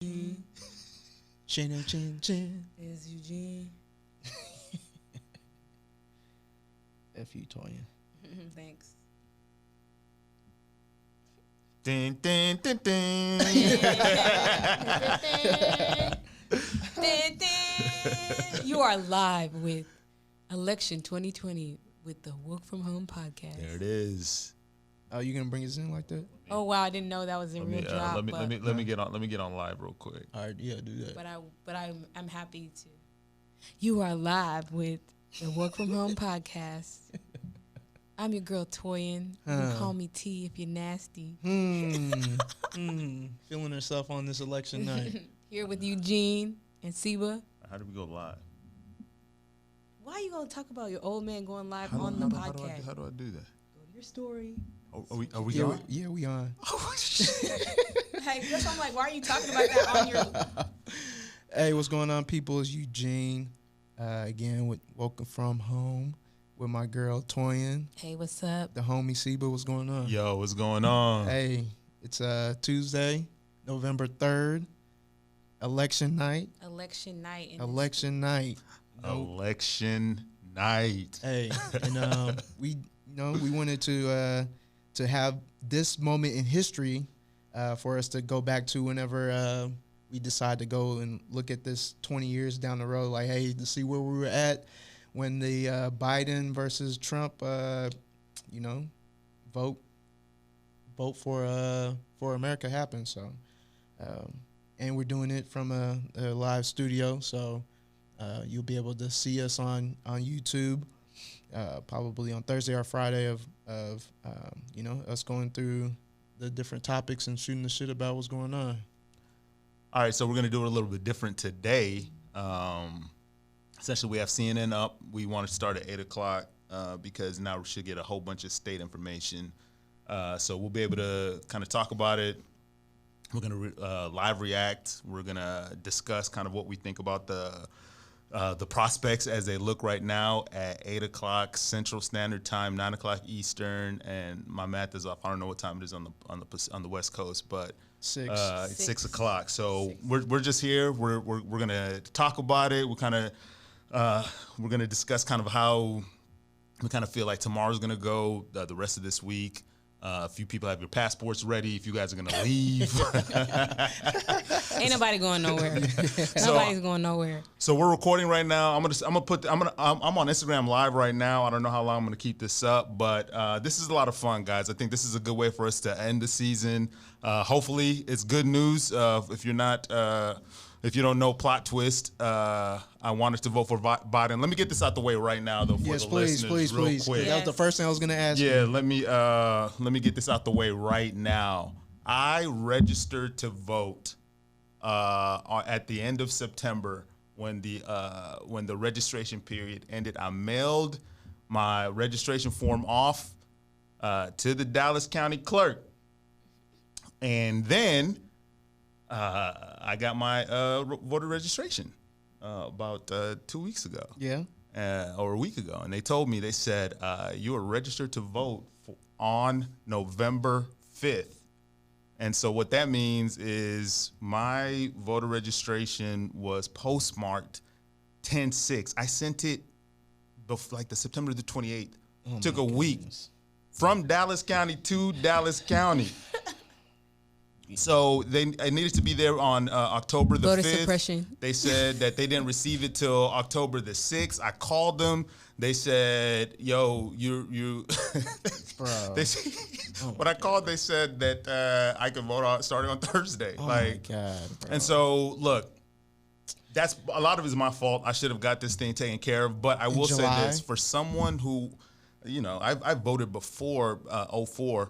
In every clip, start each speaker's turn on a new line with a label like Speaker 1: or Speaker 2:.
Speaker 1: Chin chin chin.
Speaker 2: Is Eugene.
Speaker 1: F you, Toya.
Speaker 2: Thanks.
Speaker 3: Ding, ding, ding, ding.
Speaker 2: You are live with Election 2020 with the Work From Home podcast.
Speaker 3: There it is.
Speaker 1: Oh, you gonna bring us in like that?
Speaker 2: Oh wow, I didn't know that was a real drop.
Speaker 3: Let me get on live real quick.
Speaker 1: All right, yeah, do that.
Speaker 2: But I'm happy to. You are live with the Work From Home podcast. I'm your girl Toyin. You can call me T if you're nasty.
Speaker 1: Feeling herself on this election night.
Speaker 2: Here with Eugene and Seba.
Speaker 3: How do we go live?
Speaker 2: Why are you gonna talk about your old man going live on the podcast?
Speaker 3: How do I do that?
Speaker 2: Go to your story.
Speaker 3: Are we
Speaker 1: Yeah,
Speaker 3: on?
Speaker 1: we on.
Speaker 3: Oh shit!
Speaker 2: Hey, that's why I'm like, why are you talking about that on your?
Speaker 1: Hey, what's going on, people? It's Eugene. Again, with Welcome From Home with my girl Toyin.
Speaker 2: Hey, what's up?
Speaker 1: The homie Seba, what's going on?
Speaker 3: Yo, what's going on?
Speaker 1: Hey, it's Tuesday, November 3rd, election night.
Speaker 2: Election night.
Speaker 1: Election night.
Speaker 3: Election night.
Speaker 1: Hey, and we wanted to have this moment in history for us to go back to whenever we decide to go and look at this 20 years down the road. Like, hey, to see where we were at when the Biden versus Trump, vote for America happened. So, and we're doing it from a live studio. So you'll be able to see us on YouTube. Probably on Thursday or Friday of us going through the different topics and shooting the shit about what's going on.
Speaker 3: All right, so we're gonna do it a little bit different today. Essentially, we have CNN up. We want to start at 8:00 because now we should get a whole bunch of state information. So we'll be able to kind of talk about it. We're gonna live react. We're gonna discuss kind of what we think about the prospects as they look right now at 8:00 Central Standard Time, 9:00 Eastern, and my math is off. I don't know what time it is on the West Coast, but 6 o'clock. So we're just here. We're gonna talk about it. We're gonna discuss kind of how we kind of feel like tomorrow's gonna go. The rest of this week. A few people have your passports ready. If you guys are gonna leave,
Speaker 2: ain't nobody going nowhere. Nobody's going nowhere.
Speaker 3: So we're recording right now. I'm on Instagram Live right now. I don't know how long I'm gonna keep this up, but this is a lot of fun, guys. I think this is a good way for us to end the season. Hopefully, it's good news. If you don't know, plot twist. I wanted to vote for Biden. Let me get this out the way right now, though, for
Speaker 1: yes,
Speaker 3: the
Speaker 1: please,
Speaker 3: listeners, real quick.
Speaker 1: That was the first thing I was going to ask.
Speaker 3: Yeah,
Speaker 1: you.
Speaker 3: let me get this out the way right now. I registered to vote at the end of September when the registration period ended. I mailed my registration form off to the Dallas County clerk, and then I got my voter registration about 2 weeks ago.
Speaker 1: Yeah.
Speaker 3: Or a week ago. And they said, you are registered to vote on November 5th. And so what that means is my voter registration was postmarked 10/6. I sent it like the September the 28th. Took a week from Dallas County to Dallas County. So it needed to be there on October the 5th.
Speaker 2: Voter suppression.
Speaker 3: They said that they didn't receive it till October the 6th. I called them. They said, "Yo, you."
Speaker 1: Bro.
Speaker 3: When I called, they said that I could vote starting on Thursday.
Speaker 1: Oh my God, bro.
Speaker 3: And so look, that's a lot of it is my fault. I should have got this thing taken care of. But I will say this: for someone who, I voted before 04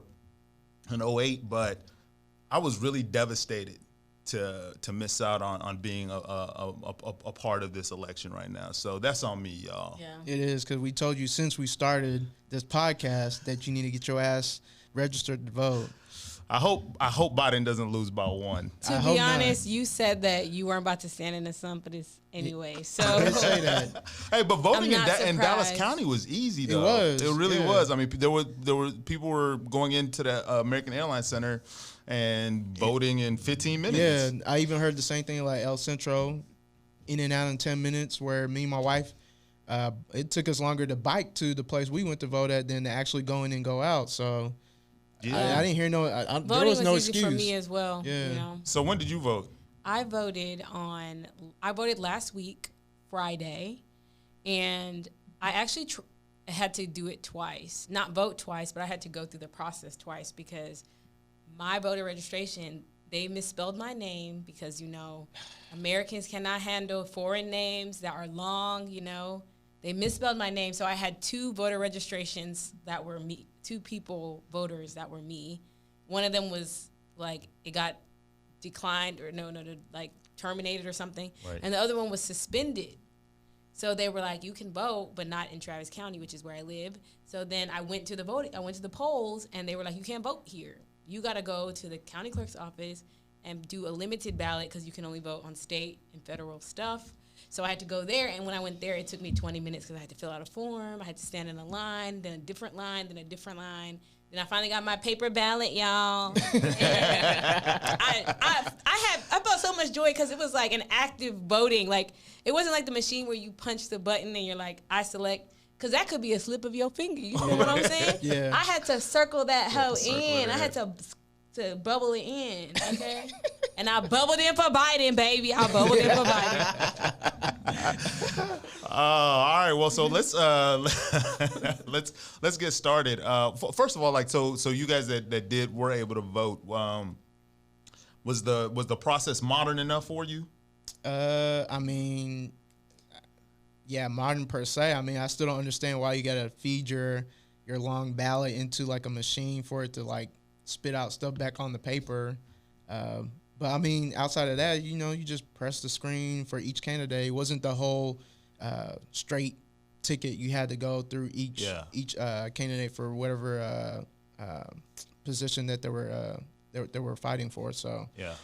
Speaker 3: and 08, but I was really devastated to miss out on being a part of this election right now. So that's on me, y'all.
Speaker 2: Yeah.
Speaker 1: It is, because we told you since we started this podcast that you need to get your ass registered to vote.
Speaker 3: I hope Biden doesn't lose by one.
Speaker 2: To be honest, you said that you weren't about to stand in the sun for this anyway. So
Speaker 1: I did say that.
Speaker 3: Hey, but voting in Dallas
Speaker 2: surprised.
Speaker 3: County was easy though.
Speaker 1: It was.
Speaker 3: It really
Speaker 1: Yeah.
Speaker 3: was. I mean, there were people were going into the American Airlines Center, and voting in 15 minutes.
Speaker 1: Yeah, I even heard the same thing like El Centro, in and out in 10 minutes, where me and my wife, it took us longer to bike to the place we went to vote at than to actually go in and go out. So I didn't hear there was no
Speaker 2: easy
Speaker 1: excuse.
Speaker 2: for me as well.
Speaker 1: Yeah.
Speaker 2: You know?
Speaker 3: So when did you vote?
Speaker 2: I voted last week, Friday, and I actually had to do it twice. Not vote twice, but I had to go through the process twice because my voter registration, they misspelled my name because, Americans cannot handle foreign names that are long, They misspelled my name, so I had 2 voter registrations that were me, 2 voters that were me. One of them was, it got declined or terminated or something.
Speaker 3: Right.
Speaker 2: And the other one was suspended. So they were like, you can vote, but not in Travis County, which is where I live. So then I went to the polls, and they were like, you can't vote here. You got to go to the county clerk's office and do a limited ballot because you can only vote on state and federal stuff. So I had to go there, and when I went there, it took me 20 minutes because I had to fill out a form. I had to stand in a line, then a different line, then a different line. Then I finally got my paper ballot, y'all. I felt so much joy because it was like an active voting. Like, it wasn't like the machine where you punch the button and you're like, I select. Because that could be a slip of your finger. You know what I'm saying?
Speaker 1: Yeah.
Speaker 2: I had to circle that hoe in. I had
Speaker 3: to
Speaker 2: bubble it in, okay? And I bubbled in for Biden, baby. I bubbled in for Biden.
Speaker 3: All right. Well, so let's let's get started. First of all, so you guys that were able to vote, was the process modern enough for you?
Speaker 1: Yeah, modern per se. I still don't understand why you gotta feed your long ballot into like a machine for it to like spit out stuff back on the paper. But outside of that, you just press the screen for each candidate. It wasn't the whole straight ticket. You had to go through each candidate for whatever position that they were fighting for. So
Speaker 3: yeah,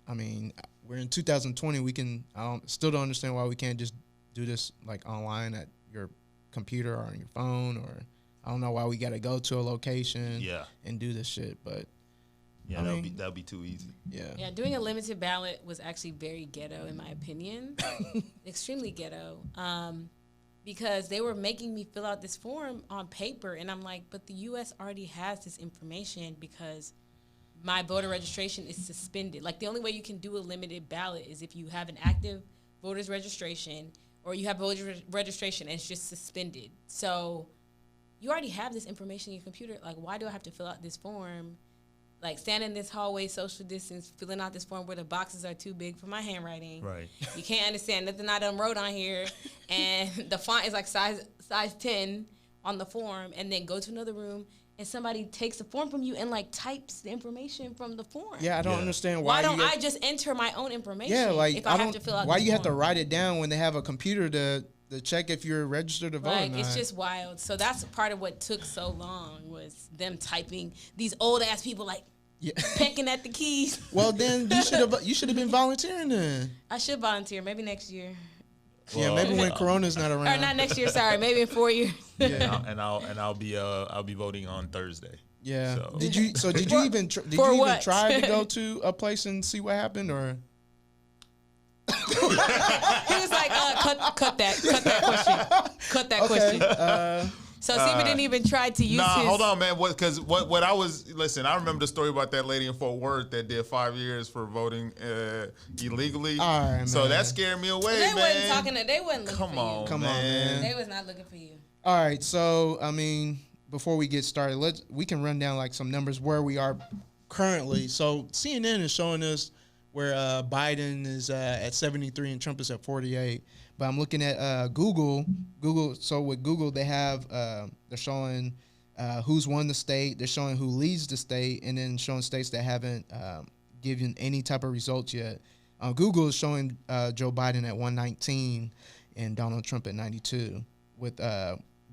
Speaker 1: we're in 2020. Still don't understand why we can't just do this like online at your computer or on your phone, or I don't know why we got to go to a location and do this shit. But
Speaker 3: yeah, that'd be too easy.
Speaker 2: Yeah, doing a limited ballot was actually very ghetto in my opinion. Extremely ghetto. Because they were making me fill out this form on paper, and I'm like, but the U.S. already has this information because my voter registration is suspended. Like, the only way you can do a limited ballot is if you have an active voter's registration or you have voter registration and it's just suspended. So you already have this information in your computer. Like, why do I have to fill out this form? Like, stand in this hallway, social distance, filling out this form where the boxes are too big for my handwriting.
Speaker 3: Right.
Speaker 2: You can't understand nothing I done wrote on here. And the font is like size 10 on the form. And then go to another room and somebody takes the form from you and like types the information from the form.
Speaker 1: Yeah, I don't understand why.
Speaker 2: Why don't I just enter my own information?
Speaker 1: Yeah, like
Speaker 2: if I have to fill out
Speaker 1: why
Speaker 2: the
Speaker 1: you have
Speaker 2: form?
Speaker 1: to write it down when they have a computer to check if you're registered to vote or not.
Speaker 2: It's just wild. So that's part of what took so long was them typing. These old ass people like pecking at the keys.
Speaker 1: Well, then you should have been volunteering then.
Speaker 2: I should volunteer. Maybe next year.
Speaker 1: Yeah, maybe when Corona's not around.
Speaker 2: Or not next year. Sorry, maybe in 4 years.
Speaker 1: Yeah,
Speaker 3: I'll be voting on Thursday.
Speaker 1: Yeah.
Speaker 3: So.
Speaker 1: Did you even try to go to a place and see what happened, or?
Speaker 2: He was like, cut that question. So Stephen didn't even try to use his...
Speaker 3: hold on, man. What I was... Listen, I remember the story about that lady in Fort Worth that did 5 years for voting illegally.
Speaker 1: All right,
Speaker 3: so
Speaker 1: man.
Speaker 3: that scared me away,
Speaker 2: They
Speaker 3: man.
Speaker 2: wasn't talking to... They wasn't looking for you.
Speaker 1: Come on, man.
Speaker 2: They was not looking for you.
Speaker 1: All right, so, before we get started, we can run down like some numbers where we are currently. So CNN is showing us where Biden is at 73 and Trump is at 48. But I'm looking at Google. So with Google, they have they're showing who's won the state. They're showing who leads the state, and then showing states that haven't given any type of results yet. Google is showing Joe Biden at 119 and Donald Trump at 92.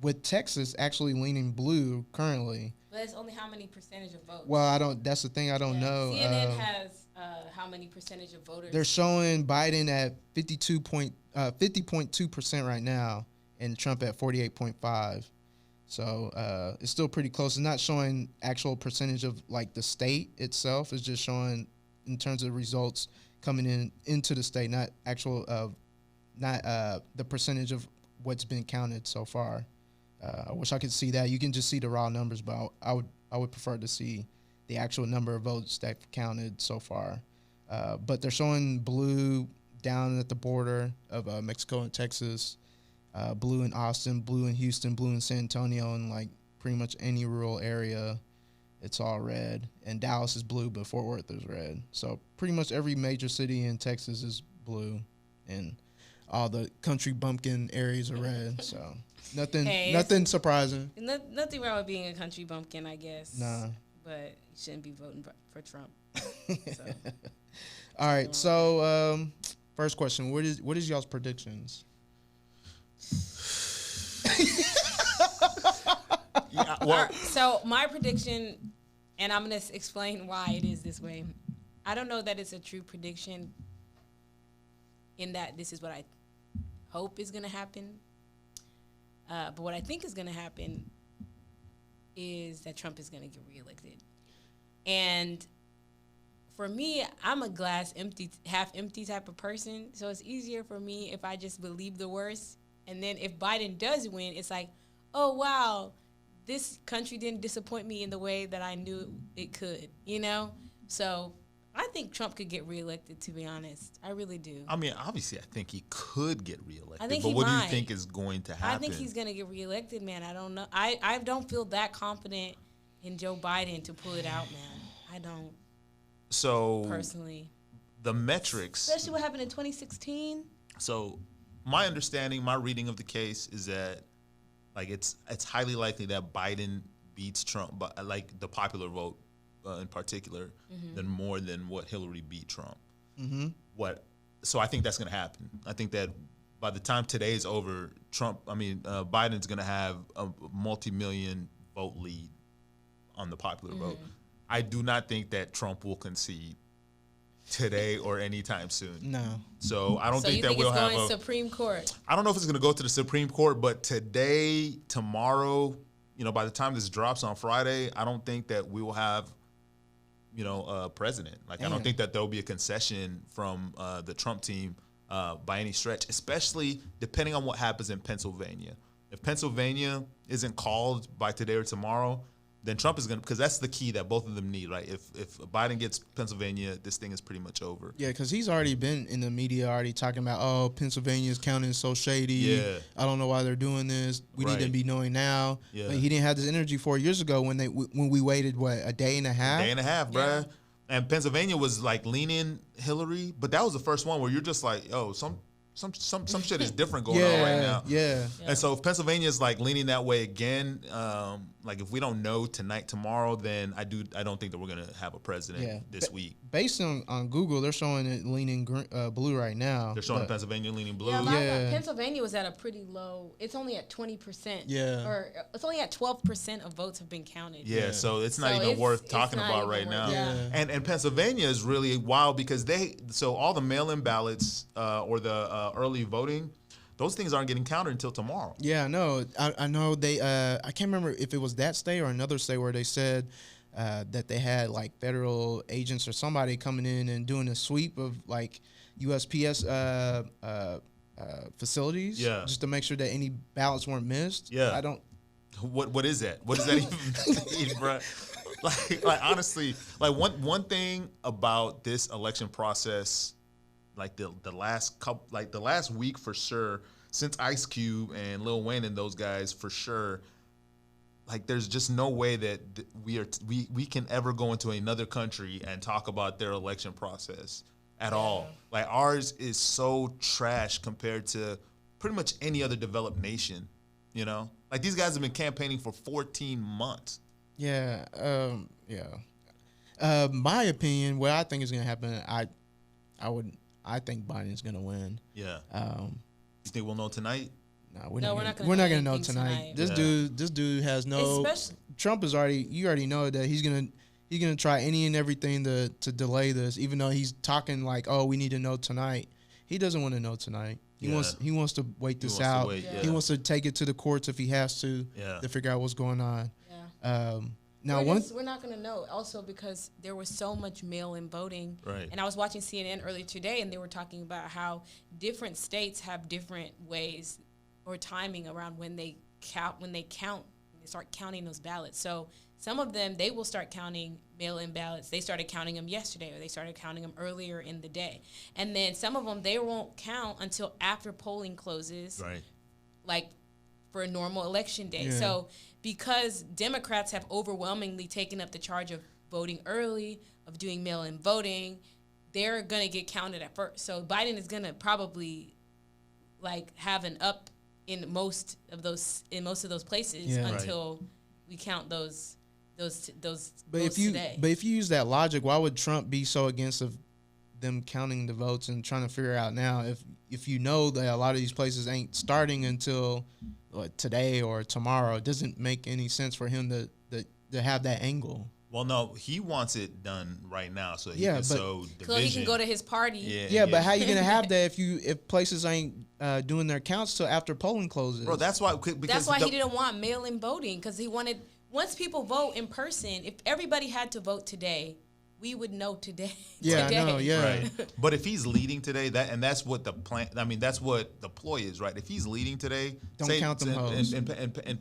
Speaker 1: With Texas actually leaning blue currently.
Speaker 2: But it's only how many percentage of votes?
Speaker 1: Well, that's the thing I don't know.
Speaker 2: CNN has how many percentage of voters?
Speaker 1: They're showing Biden at 50.2% right now, and Trump at 48.5. So it's still pretty close. It's not showing actual percentage of like the state itself. It's just showing in terms of results coming into the state, not actual not the percentage of what's been counted so far. I wish I could see that. You can just see the raw numbers, but I would prefer to see the actual number of votes that counted so far. But they're showing blue down at the border of Mexico and Texas, blue in Austin, blue in Houston, blue in San Antonio, and like pretty much any rural area, it's all red. And Dallas is blue, but Fort Worth is red. So pretty much every major city in Texas is blue, and all the country bumpkin areas are red. So nothing surprising.
Speaker 2: Nothing wrong with being a country bumpkin, I guess.
Speaker 1: Nah.
Speaker 2: But you shouldn't be voting for Trump. So.
Speaker 1: All right. So first question: what is y'all's predictions?
Speaker 3: Yeah, well,
Speaker 2: so my prediction, and I'm going to explain why it is this way. I don't know that it's a true prediction in that this is what I hope is going to happen. But what I think is going to happen is that Trump is going to get reelected. And for me, I'm a glass empty, half empty type of person. So it's easier for me if I just believe the worst. And then if Biden does win, it's like, oh, wow, this country didn't disappoint me in the way that I knew it could, you know? So I think Trump could get reelected, to be honest. I really do.
Speaker 3: I mean, obviously, I think he could get reelected.
Speaker 2: I think
Speaker 3: but
Speaker 2: he
Speaker 3: what
Speaker 2: might.
Speaker 3: do you think is going to happen?
Speaker 2: I think he's going to get reelected, man. I don't know. I don't feel that confident in Joe Biden to pull it out, man. I don't.
Speaker 3: So
Speaker 2: personally,
Speaker 3: the metrics,
Speaker 2: especially what happened in 2016.
Speaker 3: So my understanding, my reading of the case is that like it's highly likely that Biden beats Trump, but like the popular vote in particular, than more than what Hillary beat Trump. So I think that's going to happen. I think that by the time today is over, Biden's going to have a multi-million vote lead on the popular vote. I do not think that Trump will concede today or anytime soon.
Speaker 1: No.
Speaker 3: So I don't think that we'll have a
Speaker 2: Supreme Court.
Speaker 3: I don't know if it's going to go to the Supreme Court, but today, tomorrow, by the time this drops on Friday, I don't think that we will have, a president. Like, I don't think that there'll be a concession from the Trump team by any stretch, especially depending on what happens in Pennsylvania. If Pennsylvania isn't called by today or tomorrow, then Trump is going to, because that's the key that both of them need, right? If Biden gets Pennsylvania, this thing is pretty much over.
Speaker 1: Yeah, because he's already been in the media already talking about, oh, Pennsylvania's counting so shady.
Speaker 3: Yeah.
Speaker 1: I don't know why they're doing this. We need to be knowing now.
Speaker 3: Yeah.
Speaker 1: But he didn't have this energy 4 years ago when we waited, a day and a half?
Speaker 3: A day and a half, bruh.
Speaker 2: Yeah.
Speaker 3: And Pennsylvania was like leaning Hillary, but that was the first one where you're just like, oh, some shit is different going on right now.
Speaker 1: Yeah.
Speaker 3: And so if Pennsylvania is like leaning that way again, like if we don't know tonight, tomorrow, then I don't think that we're gonna have a president this week.
Speaker 1: Based on Google, they're showing it leaning blue right now.
Speaker 3: They're showing Pennsylvania leaning blue.
Speaker 2: Yeah, Pennsylvania was at a pretty low. It's only at 20%.
Speaker 1: Yeah.
Speaker 2: Or it's only at 12% of votes have been counted.
Speaker 3: Yeah, so it's not even worth talking about right now. And Pennsylvania is really wild because all the mail-in ballots or the early voting, those things aren't getting counted until tomorrow.
Speaker 1: Yeah, no, I know they. I can't remember if it was that state or another state where they said that they had like federal agents or somebody coming in and doing a sweep of like USPS facilities, just to make sure that any ballots weren't missed.
Speaker 3: Yeah,
Speaker 1: I don't.
Speaker 3: What is that? What does that even mean, bro? Like honestly, like one thing about this election process, like the last week for sure, since Ice Cube and Lil Wayne and those guys for sure, like there's just no way that we can ever go into another country and talk about their election process at all. Like ours is so trash compared to pretty much any other developed nation, Like these guys have been campaigning for 14 months.
Speaker 1: Yeah, my opinion, what I think is going to happen, I think Biden's gonna win.
Speaker 3: Yeah. You think we'll know tonight?
Speaker 1: No, we're not gonna know tonight. This dude has no. Trump is you already know that he's gonna try any and everything to delay this, even though he's talking like, oh, we need to know tonight. He doesn't want to know tonight. He wants to wait this out. He wants to take it to the courts if he has to figure out what's going on.
Speaker 2: Yeah.
Speaker 1: Now,
Speaker 2: we're not going to know also because there was so much mail-in voting.
Speaker 3: Right.
Speaker 2: And I was watching CNN earlier today, and they were talking about how different states have different ways or timing around when they start counting those ballots. So some of them, they will start counting mail-in ballots. They started counting them yesterday, or they started counting them earlier in the day. And then some of them, they won't count until after polling closes.
Speaker 3: Right.
Speaker 2: Like for a normal election day.
Speaker 1: Yeah.
Speaker 2: So because Democrats have overwhelmingly taken up the charge of voting early, of doing mail-in voting, they're going to get counted at first. So Biden is going to probably like have an up in most of those places until we count those
Speaker 1: but
Speaker 2: votes today.
Speaker 1: But if you use that logic, why would Trump be so against of them counting the votes and trying to figure out now if you know that a lot of these places ain't starting until today or tomorrow? It doesn't make any sense for him to have that angle.
Speaker 3: Well, no, he wants it done right now, so he can sow division.
Speaker 2: So he can go to his party.
Speaker 1: Yeah, but how you gonna have that if places ain't doing their counts till after polling closes?
Speaker 3: Bro, that's why.
Speaker 2: That's why he didn't want mail-in voting, because he wanted, once people vote in person, if everybody had to vote today, we would know today.
Speaker 1: Yeah,
Speaker 2: today.
Speaker 1: I know, yeah.
Speaker 3: Right. But if he's leading today, that's what the plan. I mean, that's what the ploy is, right? If he's leading today,
Speaker 1: Don't count them hoes.
Speaker 3: in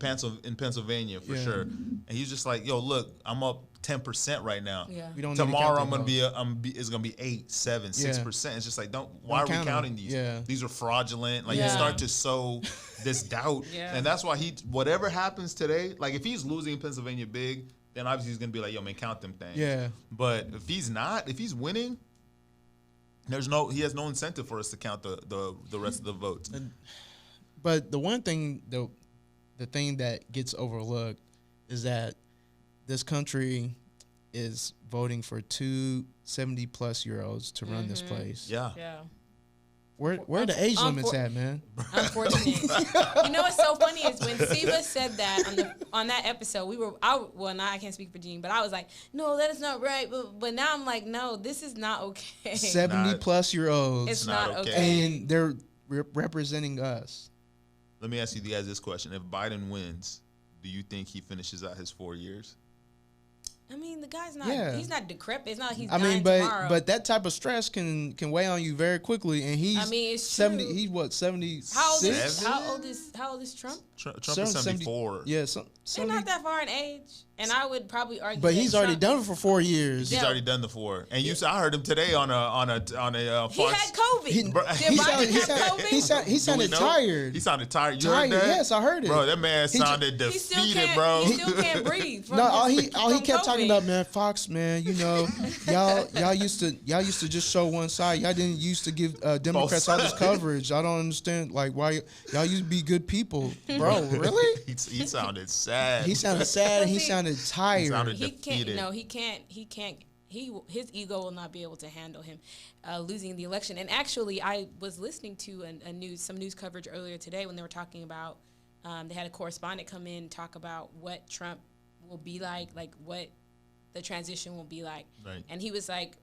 Speaker 3: Pennsylvania for sure. And he's just like, yo, look, I'm up 10% right now.
Speaker 2: Yeah.
Speaker 1: We don't
Speaker 3: Tomorrow
Speaker 1: need to count
Speaker 3: I'm gonna be it's gonna be 8, 7, 6%. It's just like why are we
Speaker 1: count
Speaker 3: counting
Speaker 1: them.
Speaker 3: these?
Speaker 1: Yeah.
Speaker 3: These are fraudulent. Like you start to sow this doubt, and that's why whatever happens today. Like if he's losing in Pennsylvania big, then obviously he's gonna be like, yo, man, count them things.
Speaker 1: Yeah.
Speaker 3: But if he's winning, he has no incentive for us to count the rest of the votes.
Speaker 1: But the one thing, the thing that gets overlooked is that this country is voting for 2 70-plus-year-olds to run this place.
Speaker 3: Yeah.
Speaker 2: Yeah.
Speaker 1: Where the age limits at, man?
Speaker 2: Unfortunate. You know what's so funny is when Siva said that on that episode, I can't speak for Gene, but I was like, no, that is not right. But now I'm like, no, this is not okay.
Speaker 1: 70-plus-year-olds.
Speaker 2: It's not okay.
Speaker 1: And they're representing us.
Speaker 3: Let me ask you guys this question: if Biden wins, do you think he finishes out his 4 years?
Speaker 2: I mean, the guy's not. He's not decrepit. It's not like he's dying tomorrow.
Speaker 1: but that type of stress can weigh on you very quickly. And he's,
Speaker 2: I mean, it's
Speaker 1: 70.
Speaker 2: True.
Speaker 1: He's what, 76?
Speaker 2: How old is Trump?
Speaker 3: Trump is 74.
Speaker 1: Yeah,
Speaker 2: They're not that far in age, and I would probably argue.
Speaker 1: But
Speaker 2: that
Speaker 1: he's already
Speaker 2: Trump,
Speaker 1: done it for 4 years.
Speaker 3: He's already done the 4. And I heard him today on a
Speaker 2: He had COVID. Did Biden have COVID?
Speaker 1: He sounded tired.
Speaker 3: He sounded tired. You
Speaker 1: Tired,
Speaker 3: heard that?
Speaker 1: Yes, I heard it.
Speaker 3: Bro, that man sounded defeated, bro.
Speaker 2: He still can't breathe.
Speaker 1: No, all he kept talking about, man, Fox, man, you know, y'all used to just show one side. Y'all didn't used to give Democrats all this coverage. I don't understand, like, why y'all used to be good people, bro. Really?
Speaker 3: He sounded sad.
Speaker 1: He sounded sad. He sounded tired.
Speaker 3: He sounded
Speaker 2: He
Speaker 3: defeated.
Speaker 2: can't. No, he can't. His ego will not be able to handle him losing the election. And actually, I was listening to some news coverage earlier today when they were talking about. They had a correspondent come in and talk about what Trump will be like what the transition will be like.
Speaker 3: Right.
Speaker 2: And he was like,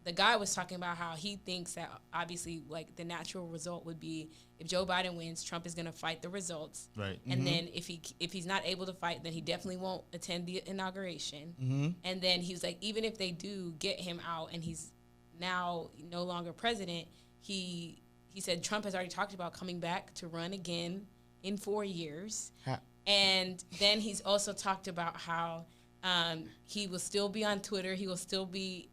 Speaker 2: the guy was talking about how he thinks that obviously like the natural result would be if Joe Biden wins, Trump is going to fight the results.
Speaker 3: Right.
Speaker 2: And then if he's not able to fight, then he definitely won't attend the inauguration.
Speaker 1: Mm-hmm.
Speaker 2: And then he was like, even if they do get him out and he's now no longer president, he said Trump has already talked about coming back to run again in 4 years. And then he's also talked about how he will still be on Twitter. He will still be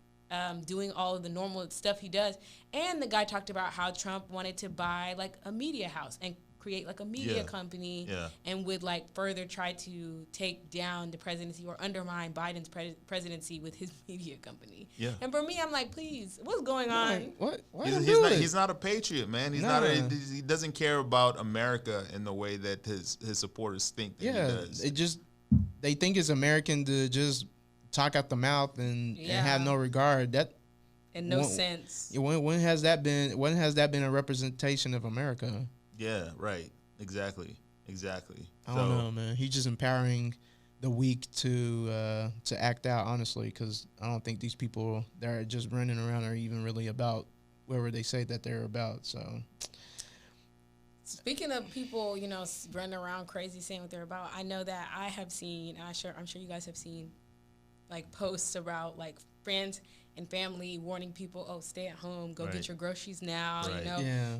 Speaker 2: doing all of the normal stuff he does. And the guy talked about how Trump wanted to buy like a media house and create like a media company and would like further try to take down the presidency or undermine Biden's presidency with his media company. Yeah. And for me, I'm like, please, what's going on?
Speaker 1: What?
Speaker 3: He's not a patriot, man. He doesn't care about America in the way that his supporters think that he does.
Speaker 1: They think it's American to just talk out the mouth and have no regard.
Speaker 2: And no sense.
Speaker 1: When has that been a representation of America?
Speaker 3: Yeah, right. Exactly.
Speaker 1: I don't know, man. He's just empowering the weak to act out, honestly, because I don't think these people that are just running around are even really about whatever they say that they're about. So
Speaker 2: Speaking of people, running around crazy saying what they're about, I know that I have seen, and I'm sure you guys have seen, like posts about like friends and family warning people, oh, stay at home, go get your groceries now,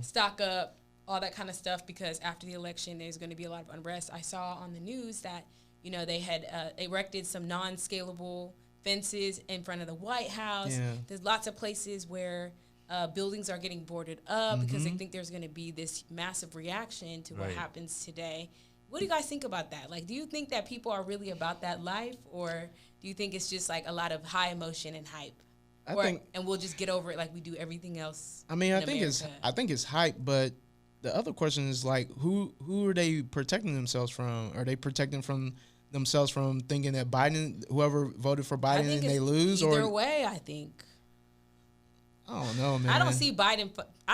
Speaker 2: stock up, all that kind of stuff, because after the election, there's going to be a lot of unrest. I saw on the news that, they had erected some non-scalable fences in front of the White House. Yeah. There's lots of places where buildings are getting boarded up because they think there's going to be this massive reaction to what happens today. What do you guys think about that? Like, do you think that people are really about that life, or do you think it's just like a lot of high emotion and hype? And we'll just get over it like we do everything else.
Speaker 1: I mean, I think it's hype, but the other question is like, who are they protecting themselves from? Are they protecting themselves from thinking that whoever voted for Biden, and they lose?
Speaker 2: Either way, I think.
Speaker 1: I don't know, man.
Speaker 2: I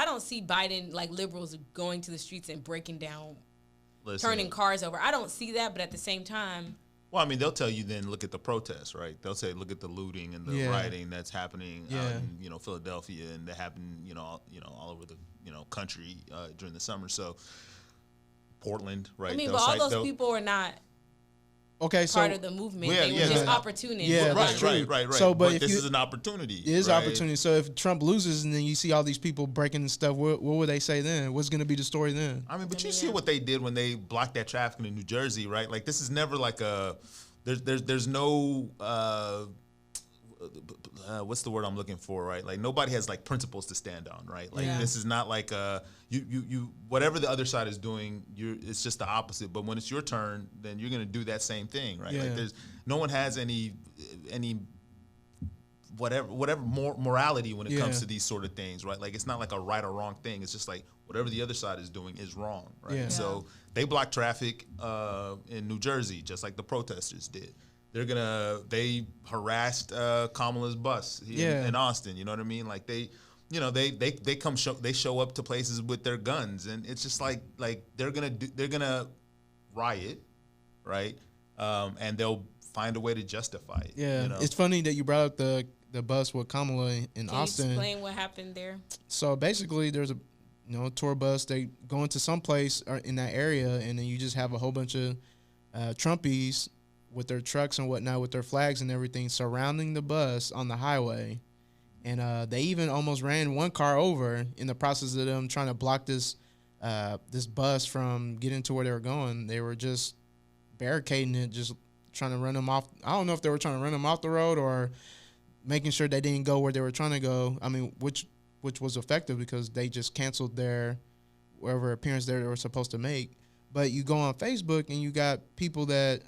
Speaker 2: don't see Biden like liberals going to the streets and breaking down, turning cars over. I don't see that, but at the same time.
Speaker 3: Well, I mean, they'll tell you then look at the protests, right? They'll say look at the looting and the rioting that's happening out in Philadelphia, and that happened all over the country during the summer. So Portland, right?
Speaker 2: I mean, but all those people are not part of the movement. They were just opportunists.
Speaker 1: Yeah,
Speaker 3: right. So, but this is an opportunity.
Speaker 1: It is opportunity. So if Trump loses and then you see all these people breaking and stuff, what would they say then? What's going to be the story then?
Speaker 3: I mean, but you see what they did when they blocked that traffic in New Jersey, right? Like, this is never like there's no what's the word I'm looking for, right? Like, nobody has like principles to stand on, right? Like, this is not like you whatever the other side is doing, it's just the opposite. But when it's your turn, then you're gonna do that same thing, right? Like, there's no one has any whatever morality when it comes to these sort of things, right? Like, it's not like a right or wrong thing. It's just like whatever the other side is doing is wrong, right?
Speaker 1: Yeah.
Speaker 3: So they blocked traffic in New Jersey, just like the protesters did. They harassed Kamala's bus here in Austin. You know what I mean? Like, they show up to places with their guns, and it's just like they're gonna riot, right? And they'll find a way to justify it.
Speaker 1: Yeah, it's funny that you brought up the bus with Kamala in Austin.
Speaker 2: Can you explain what happened there?
Speaker 1: So basically, there's a tour bus. They go into some place in that area, and then you just have a whole bunch of Trumpies with their trucks and whatnot, with their flags and everything, surrounding the bus on the highway. And they even almost ran one car over in the process of them trying to block this bus from getting to where they were going. They were just barricading it, just trying to run them off. I don't know if they were trying to run them off the road or making sure they didn't go where they were trying to go. I mean, which was effective because they just canceled their whatever appearance they were supposed to make. But you go on Facebook and you got people that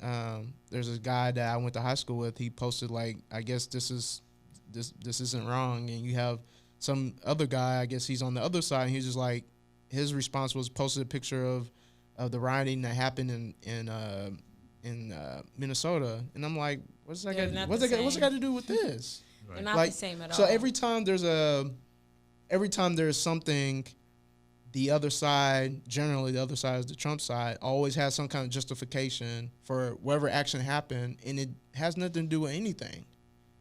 Speaker 1: there's this guy that I went to high school with. He posted like, I guess this isn't wrong. And you have some other guy, I guess he's on the other side. And he's just like, his response was posted a picture of the rioting that happened in Minnesota. And I'm like, what's that got to do with this?
Speaker 2: Right. They're not the same at all.
Speaker 1: So every time there's something, the other side, generally the other side is the Trump side, always has some kind of justification for whatever action happened, and it has nothing to do with anything.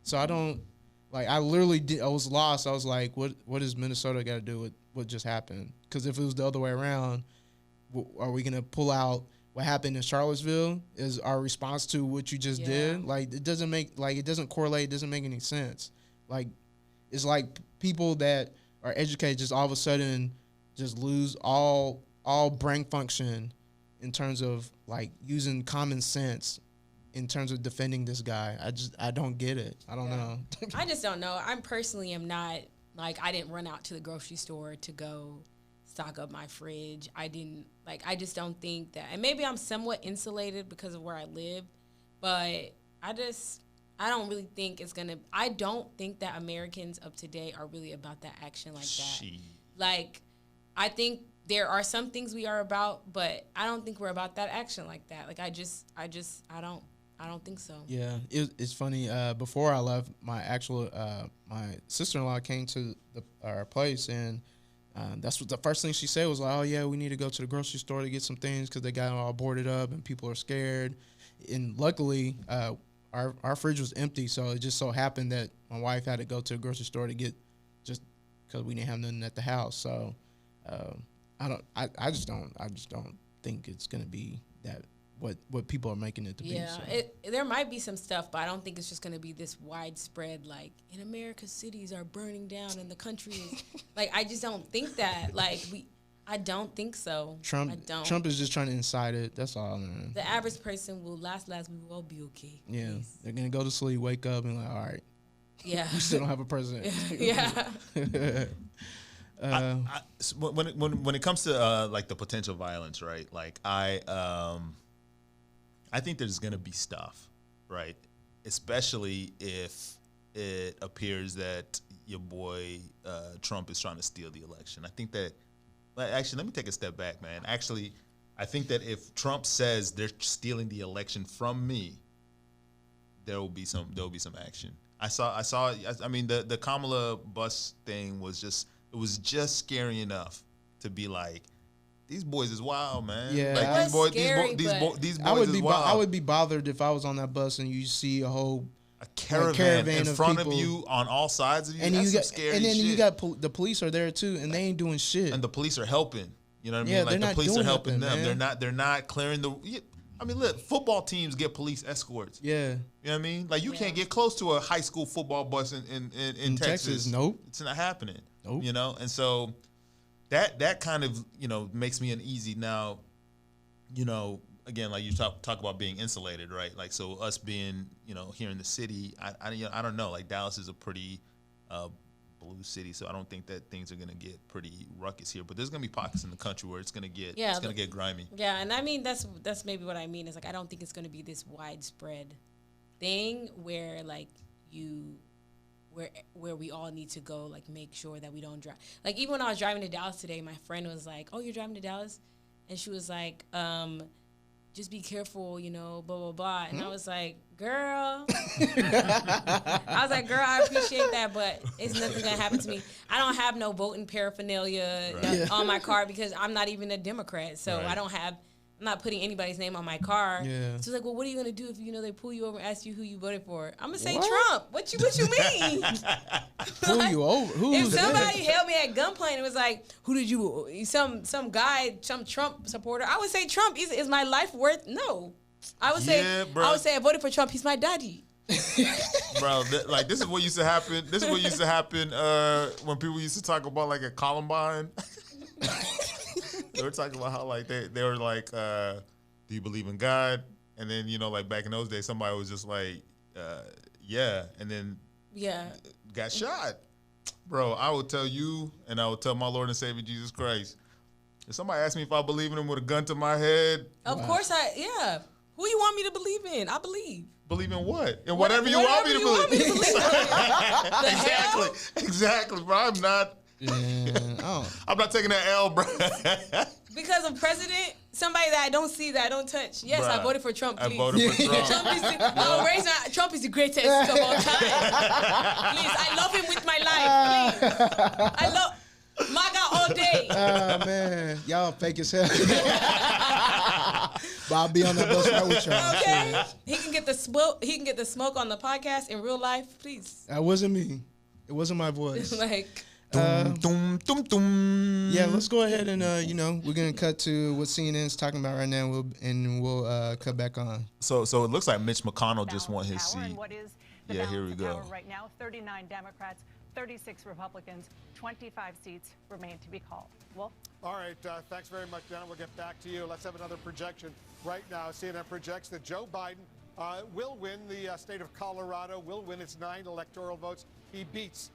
Speaker 1: So I don't, like, I was lost. I was like, what does Minnesota got to do with what just happened? Because if it was the other way around, are we going to pull out what happened in Charlottesville as our response to what you just did? Like, it doesn't correlate. It doesn't make any sense. Like, it's like people that are educated just all of a sudden just lose all brain function in terms of like using common sense in terms of defending this guy. I don't get it. I don't know.
Speaker 2: I just don't know. I personally am not, like, I didn't run out to the grocery store to go stock up my fridge. I just don't think that, and maybe I'm somewhat insulated because of where I live, but I don't really think I don't think that Americans of today are really about that action like that. Like, I think there are some things we are about, but I don't think we're about that action like that. Like, I don't think so.
Speaker 1: Yeah, it's funny. Before I left, my sister-in-law came to our place, and that's what the first thing she said was like, "Oh yeah, we need to go to the grocery store to get some things because they got all boarded up and people are scared." And luckily, our fridge was empty, so it just so happened that my wife had to go to the grocery store to get, just because we didn't have nothing at the house. So I just don't think it's gonna be that what people are making it to be.
Speaker 2: Yeah,
Speaker 1: So.
Speaker 2: there might be some stuff, but I don't think it's just going to be this widespread, like, in America, cities are burning down and the country is, like, I just don't think that. Like, I don't think so.
Speaker 1: Trump is just trying to incite it. That's all. Man.
Speaker 2: The average person will last, we will all be okay.
Speaker 1: Yeah,
Speaker 2: Please.
Speaker 1: they're going to go to sleep, wake up, and like, all right.
Speaker 2: Yeah.
Speaker 1: We still don't have a president.
Speaker 2: Yeah.
Speaker 3: When it comes to like the potential violence, right? Like I think there's going to be stuff, right? Especially if it appears that your boy Trump is trying to steal the election. I think that, actually, let me take a step back, man. Actually, I think that if Trump says they're stealing the election from me, there will be some action. I mean, the Kamala bus thing was just scary enough to be like, these boys is wild, man.
Speaker 1: Yeah,
Speaker 3: like, these boys is wild.
Speaker 1: I would be bothered if I was on that bus and you see a
Speaker 3: caravan in front
Speaker 1: people.
Speaker 3: of you on all sides of you.
Speaker 1: And
Speaker 3: That's
Speaker 1: you got,
Speaker 3: some scary
Speaker 1: and then
Speaker 3: shit.
Speaker 1: you got the police are there too, and they ain't doing shit.
Speaker 3: And the police are helping. You know what I mean?
Speaker 1: Yeah,
Speaker 3: Like
Speaker 1: they're
Speaker 3: the police
Speaker 1: not
Speaker 3: are
Speaker 1: doing
Speaker 3: helping
Speaker 1: nothing,
Speaker 3: them.
Speaker 1: man.
Speaker 3: They're not clearing the. I mean, look, football teams get police escorts.
Speaker 1: Yeah,
Speaker 3: You know what I mean? Like you can't get close to a high school football bus in Texas.
Speaker 1: Nope,
Speaker 3: It's not happening.
Speaker 1: Nope.
Speaker 3: You know, and so that kind of makes me uneasy now. Again, like you talk about being insulated, right? Like, so us being, here in the city, I don't know. Like Dallas is a pretty blue city, so I don't think that things are gonna get pretty ruckus here. But there's gonna be pockets in the country where it's gonna get get grimy.
Speaker 2: Yeah, and I mean that's maybe what I mean is like I don't think it's gonna be this widespread thing where like where we all need to go like make sure that we don't drive. Like even when I was driving to Dallas today, my friend was like, "Oh, you're driving to Dallas?" And she was like, just be careful, blah, blah, blah. And I was like, girl. I appreciate that, but it's nothing going to happen to me. I don't have no voting paraphernalia on my car because I'm not even a Democrat. So I'm not putting anybody's name on my car.
Speaker 1: Yeah.
Speaker 2: So like, well, what are you going to do if, they pull you over and ask you who you voted for? I'm going to say Trump. What you mean?
Speaker 1: Pull you over?
Speaker 2: If somebody held me at gunpoint and was like, who did you, some guy, some Trump supporter, I would say Trump. Is my life worth? No. I would say I voted for Trump. He's my daddy.
Speaker 3: Bro, this is what used to happen. This is what used to happen when people used to talk about like a Columbine. They were talking about how like they were like, do you believe in God? And then like back in those days, somebody was just like, yeah, and then got shot. Bro, I will tell you, and I will tell my Lord and Savior Jesus Christ. If somebody asks me if I believe in him with a gun to my head,
Speaker 2: of course Who you want me to believe in? I believe.
Speaker 3: Believe in what? In whatever you want me to believe. Exactly, bro. I'm not.
Speaker 1: Yeah,
Speaker 3: I'm not taking that L, bro.
Speaker 2: Because of president, somebody that I don't see, that I don't touch. Yes,
Speaker 3: Bruh,
Speaker 2: I voted for Trump, please.
Speaker 3: I voted for Trump.
Speaker 2: Trump is the greatest of all time. Please, I love him with my life. Please. I love MAGA all day.
Speaker 1: Oh, man. Y'all fake as hell. But I'll be on that bus right with y'all.
Speaker 2: Okay. He can get the smoke. He can get the smoke on the podcast in real life, please.
Speaker 1: That wasn't me. It wasn't my voice.
Speaker 3: Dum, dum, dum.
Speaker 1: Yeah, let's go ahead and we're gonna cut to what CNN's talking about right now. We'll cut back on.
Speaker 3: So it looks like Mitch McConnell just won his seat.
Speaker 4: Yeah,
Speaker 3: here we go.
Speaker 4: Right now, 39 Democrats, 36 Republicans, 25 seats remain to be called. Wolf?
Speaker 5: All right, thanks very much, Jenna. We'll get back to you. Let's have another projection. Right now, CNN projects that Joe Biden will win the state of Colorado, will win its 9 electoral votes. He beats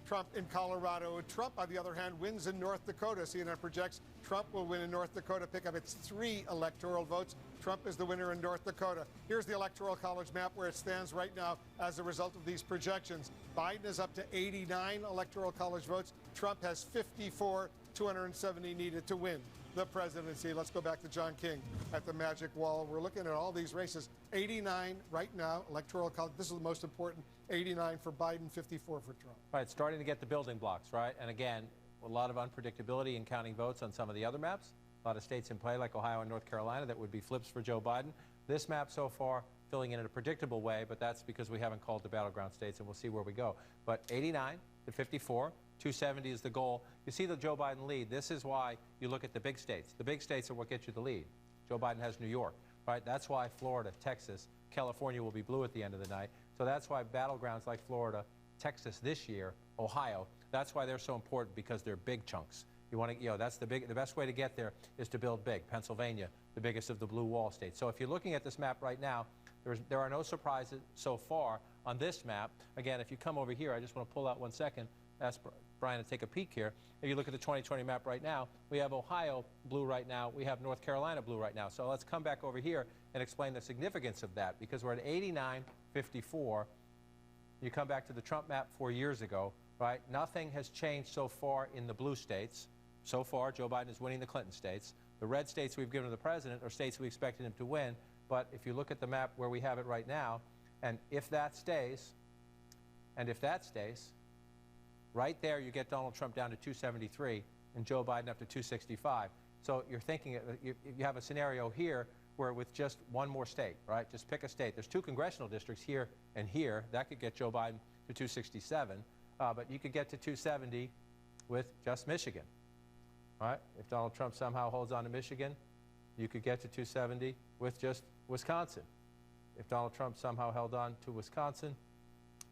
Speaker 5: Trump in Colorado. Trump, on the other hand, wins in North Dakota. CNN projects Trump will win in North Dakota, pick up its 3 electoral votes. Trump is the winner in North Dakota. Here's the Electoral College map where it stands right now as a result of these projections. Biden is up to 89 Electoral College votes. Trump has 54, 270 needed to win the presidency. Let's go back to John King at the Magic Wall. We're looking at all these races. 89 right now, Electoral College. This is the most important. 89 for Biden, 54 for Trump.
Speaker 6: Right, starting to get the building blocks, right? And again, a lot of unpredictability in counting votes on some of the other maps. A lot of states in play like Ohio and North Carolina that would be flips for Joe Biden. This map so far filling in a predictable way, but that's because we haven't called the battleground states, and we'll see where we go. But 89 to 54, 270 is the goal. You see the Joe Biden lead. This is why you look at the big states. The big states are what get you the lead. Joe Biden has New York, right? That's why Florida, Texas, California will be blue at the end of the night. So that's why battlegrounds like Florida, Texas this year, Ohio, that's why they're so important, because they're big chunks. You want to, that's the best way to get there is to build big. Pennsylvania, the biggest of the blue wall states. So if you're looking at this map right now, there are no surprises so far on this map. Again, if you come over here, I just want to pull out 1 second, ask Brian to take a peek here. If you look at the 2020 map right now, we have Ohio blue right now. We have North Carolina blue right now. So let's come back over here and explain the significance of that, because we're at 89-54. You come back to the Trump map 4 years ago, right? Nothing has changed so far in the blue states. So far, Joe Biden is winning the Clinton states. The red states we've given to the president are states we expected him to win. But if you look at the map where we have it right now, and if that stays, right there you get Donald Trump down to 273 and Joe Biden up to 265. So you're thinking, you have a scenario here where with just one more state, right? Just pick a state. There's 2 congressional districts here and here. That could get Joe Biden to 267. But you could get to 270 with just Michigan, right? If Donald Trump somehow holds on to Michigan, you could get to 270 with just Wisconsin. If Donald Trump somehow held on to Wisconsin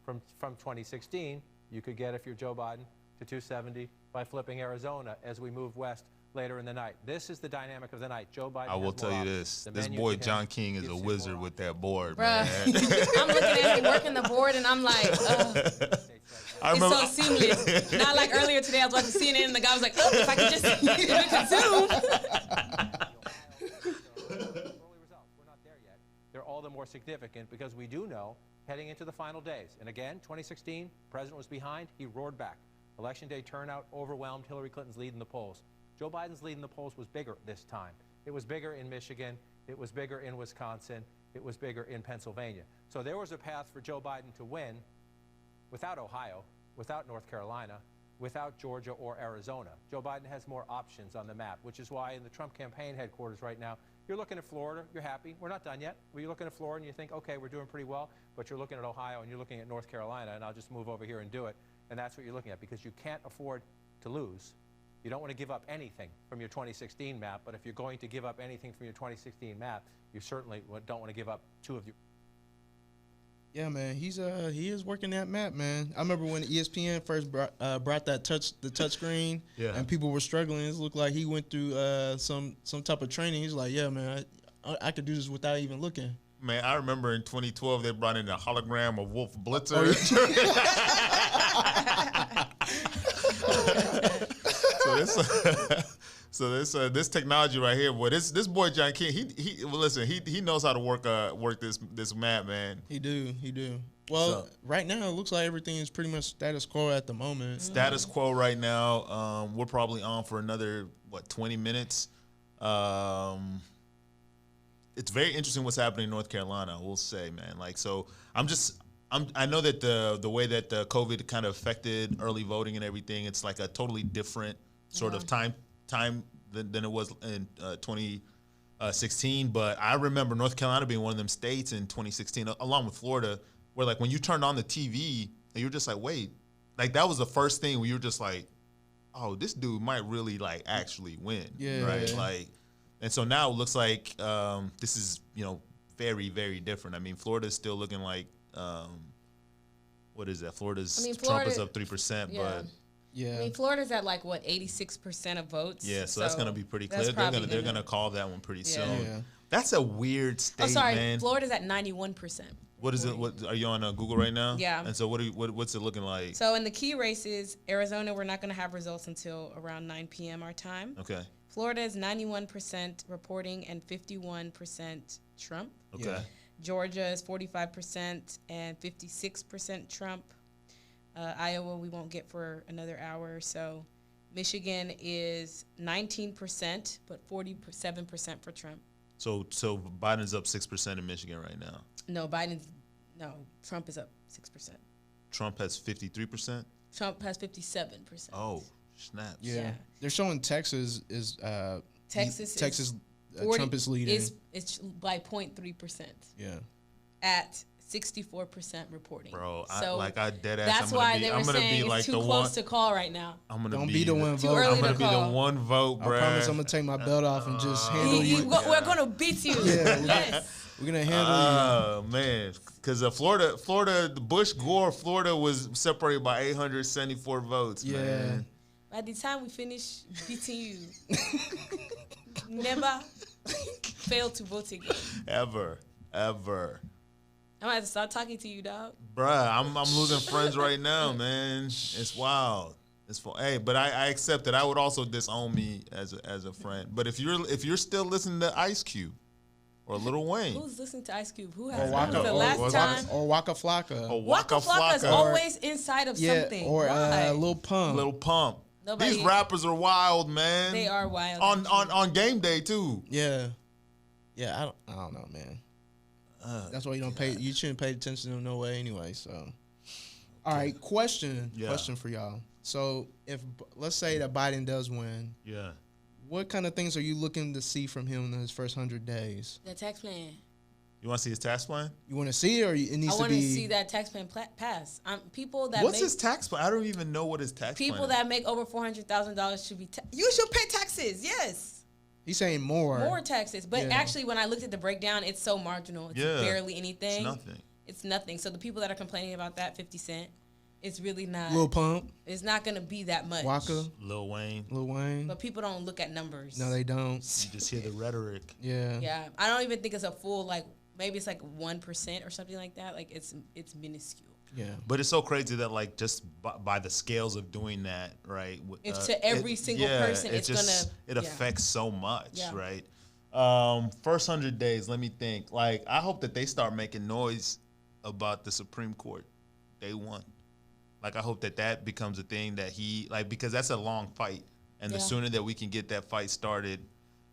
Speaker 6: from 2016, you could get, if you're Joe Biden, to 270 by flipping Arizona as we move west later in the night. This is the dynamic of the night. Joe Biden.
Speaker 3: I will tell you this. This boy John King is a wizard with that board, man.
Speaker 2: I'm looking at him working the board, and I'm like, it's so seamless. Not like earlier today, I was watching CNN, and the guy was like, oh, if I could just zoom.
Speaker 6: They're all the more significant because we do know heading into the final days. And again, 2016, the president was behind. He roared back. Election day turnout overwhelmed Hillary Clinton's lead in the polls. Joe Biden's lead in the polls was bigger this time. It was bigger in Michigan. It was bigger in Wisconsin. It was bigger in Pennsylvania. So there was a path for Joe Biden to win without Ohio, without North Carolina, without Georgia or Arizona. Joe Biden has more options on the map, which is why in the Trump campaign headquarters right now, you're looking at Florida, you're happy. We're not done yet. But you're looking at Florida and you think, okay, we're doing pretty well, but you're looking at Ohio and you're looking at North Carolina, and I'll just move over here and do it. And that's what you're looking at, because you can't afford to lose. You don't want to give up anything from your 2016 map, but if you're going to give up anything from your 2016 map, you certainly don't want to give up 2 of your.
Speaker 1: Yeah, man, he is working that map, man. I remember when ESPN first brought that touch screen,
Speaker 3: yeah,
Speaker 1: and people were struggling. It looked like he went through some type of training. He's like, yeah, man, I could do this without even looking.
Speaker 3: Man, I remember in 2012 they brought in a hologram of Wolf Blitzer.
Speaker 1: Oh,
Speaker 3: yeah. So this technology right here, boy, this boy John King, he knows how to work this map, man.
Speaker 1: He do. Well, right now it looks like everything is pretty much status quo at the moment.
Speaker 3: Status quo right now. We're probably on for another 20 minutes. It's very interesting what's happening in North Carolina, I will say, man. I know that the way that the COVID kind of affected early voting and everything, it's like a totally different sort of time than it was in 2016. But I remember North Carolina being one of them states in 2016, along with Florida, where like when you turned on the TV and you're just like, wait, like that was the first thing where you're just like, oh, this dude might really like actually win, right? Like, and so now it looks like this is very, very different. I mean, Florida's still looking like what is that? Florida Trump is up 3%, but.
Speaker 1: Yeah,
Speaker 2: I mean, Florida's at like 86% of votes.
Speaker 3: Yeah, so that's gonna be pretty clear. They're gonna call that one pretty soon.
Speaker 1: Yeah.
Speaker 3: That's a weird state, man.
Speaker 2: Florida's at 91%.
Speaker 3: What is it? What are you on Google right now?
Speaker 2: Yeah.
Speaker 3: And so what's it looking like?
Speaker 2: So in the key races, Arizona, we're not gonna have results until around 9 p.m. our time.
Speaker 3: Okay.
Speaker 2: Florida is 91% reporting and 51% Trump.
Speaker 3: Okay.
Speaker 1: Yeah.
Speaker 2: Georgia is 45% and 56% Trump. Iowa we won't get for another hour or so. Michigan is 19%, but 47% for Trump.
Speaker 3: So Biden's up 6% in Michigan right now.
Speaker 2: Trump is up 6%.
Speaker 3: Trump has 53%.
Speaker 2: Trump has 57%.
Speaker 3: Oh, snaps.
Speaker 1: Yeah. They're showing Texas is Trump is leading.
Speaker 2: It's by 0.3%.
Speaker 1: Yeah.
Speaker 2: At 64% reporting.
Speaker 3: Bro,
Speaker 2: So
Speaker 3: I dead ass.
Speaker 2: that's why they were
Speaker 3: I'm gonna
Speaker 2: saying
Speaker 3: be like
Speaker 2: it's too
Speaker 3: the
Speaker 2: close
Speaker 3: one.
Speaker 2: to call right now.
Speaker 3: I'm gonna
Speaker 1: Don't be the one
Speaker 2: Too
Speaker 1: vote.
Speaker 2: early
Speaker 3: I'm gonna
Speaker 2: to
Speaker 3: be the
Speaker 2: call.
Speaker 3: one vote,
Speaker 1: I
Speaker 3: bro.
Speaker 1: promise I'm gonna take my belt off and just handle you.
Speaker 2: We're gonna beat you.
Speaker 1: Yeah,
Speaker 2: Yes.
Speaker 1: We're gonna handle
Speaker 3: Oh man, because Florida, the Bush Gore, Florida was separated by 874 votes.
Speaker 1: you. Yeah.
Speaker 3: Man.
Speaker 2: By the time we finish beating you, never fail to vote again.
Speaker 3: Ever.
Speaker 2: I'm gonna have to start talking to you, dog.
Speaker 3: Bruh, I'm losing friends right now, man. It's wild. Hey, but I accept that I would also disown me as a friend. But if you're still listening to Ice Cube or Lil Wayne
Speaker 2: Who's listening to Ice Cube? Who
Speaker 1: Or
Speaker 2: has?
Speaker 1: Waka,
Speaker 2: When's the last time?
Speaker 1: or Waka Flocka.
Speaker 3: or
Speaker 2: Waka Flocka's always inside of
Speaker 1: Yeah,
Speaker 2: something.
Speaker 1: or
Speaker 2: Why?
Speaker 1: Lil Pump.
Speaker 3: Lil Pump.
Speaker 2: Nobody-
Speaker 3: These rappers are wild, man.
Speaker 2: They are wild.
Speaker 3: On game day too.
Speaker 1: Yeah. Yeah, I don't know, man. That's why you don't pay. You shouldn't pay attention to them no way anyway. So, all right, question for y'all. So, if let's say that Biden does win,
Speaker 3: Yeah.
Speaker 1: what kind of things are you looking to see from him in his first 100 days?
Speaker 2: The tax plan.
Speaker 3: You want to see his tax plan?
Speaker 1: You want to see it, or it needs
Speaker 2: I
Speaker 1: to
Speaker 2: want to
Speaker 1: be?
Speaker 2: see that tax plan pass. People that
Speaker 3: What's
Speaker 2: make
Speaker 3: his tax plan? I don't even know what his tax plan
Speaker 2: people
Speaker 3: is.
Speaker 2: that make over $400,000 should be. You should pay taxes. Yes.
Speaker 1: He's saying more.
Speaker 2: More taxes. But
Speaker 1: Yeah.
Speaker 2: actually, when I looked at the breakdown, it's so marginal. It's barely anything.
Speaker 3: It's nothing.
Speaker 2: It's nothing. So the people that are complaining about that 50 Cent, it's really not.
Speaker 1: Lil Pump,
Speaker 2: It's not going to be that much.
Speaker 1: Waka,
Speaker 3: Lil Wayne.
Speaker 1: Lil Wayne.
Speaker 2: But people don't look at numbers.
Speaker 1: No, they don't.
Speaker 3: You just hear the rhetoric.
Speaker 1: Yeah.
Speaker 2: Yeah. I don't even think it's a full, like, maybe it's like 1% or something like that. Like, it's minuscule.
Speaker 1: Yeah.
Speaker 3: But it's so crazy that like just by the scales of doing that, right?
Speaker 2: It's to every single person. It's gonna.
Speaker 3: It affects so much,
Speaker 2: Yeah.
Speaker 3: right? First 100 days. Let me think. Like I hope that they start making noise about the Supreme Court day one. Like I hope that becomes a thing that because that's a long fight, and the
Speaker 2: Yeah.
Speaker 3: sooner that we can get that fight started,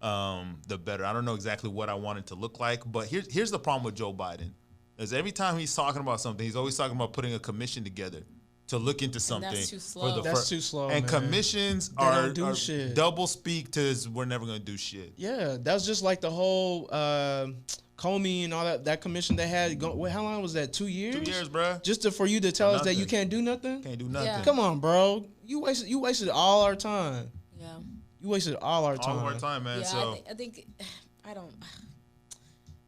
Speaker 3: the better. I don't know exactly what I want it to look like, but here's the problem with Joe Biden. Is every time he's talking about something, he's always talking about putting a commission together to look into something.
Speaker 2: that's too slow.
Speaker 1: That's too slow,
Speaker 3: And
Speaker 1: man.
Speaker 3: commissions
Speaker 1: They
Speaker 3: are
Speaker 1: don't do shit.
Speaker 3: double speak to we're never gonna do shit.
Speaker 1: Yeah, that was just like the whole Comey and all that commission they had. How long was that? 2 years?
Speaker 3: 2 years, bruh.
Speaker 1: Just for you to tell us that you
Speaker 3: Nothing.
Speaker 1: can't do nothing?
Speaker 3: Can't do nothing.
Speaker 2: Yeah.
Speaker 1: Come on, bro. You wasted all our time.
Speaker 2: Yeah.
Speaker 1: You wasted all our time.
Speaker 3: All of our time, man.
Speaker 2: Yeah,
Speaker 3: So
Speaker 2: I think I don't.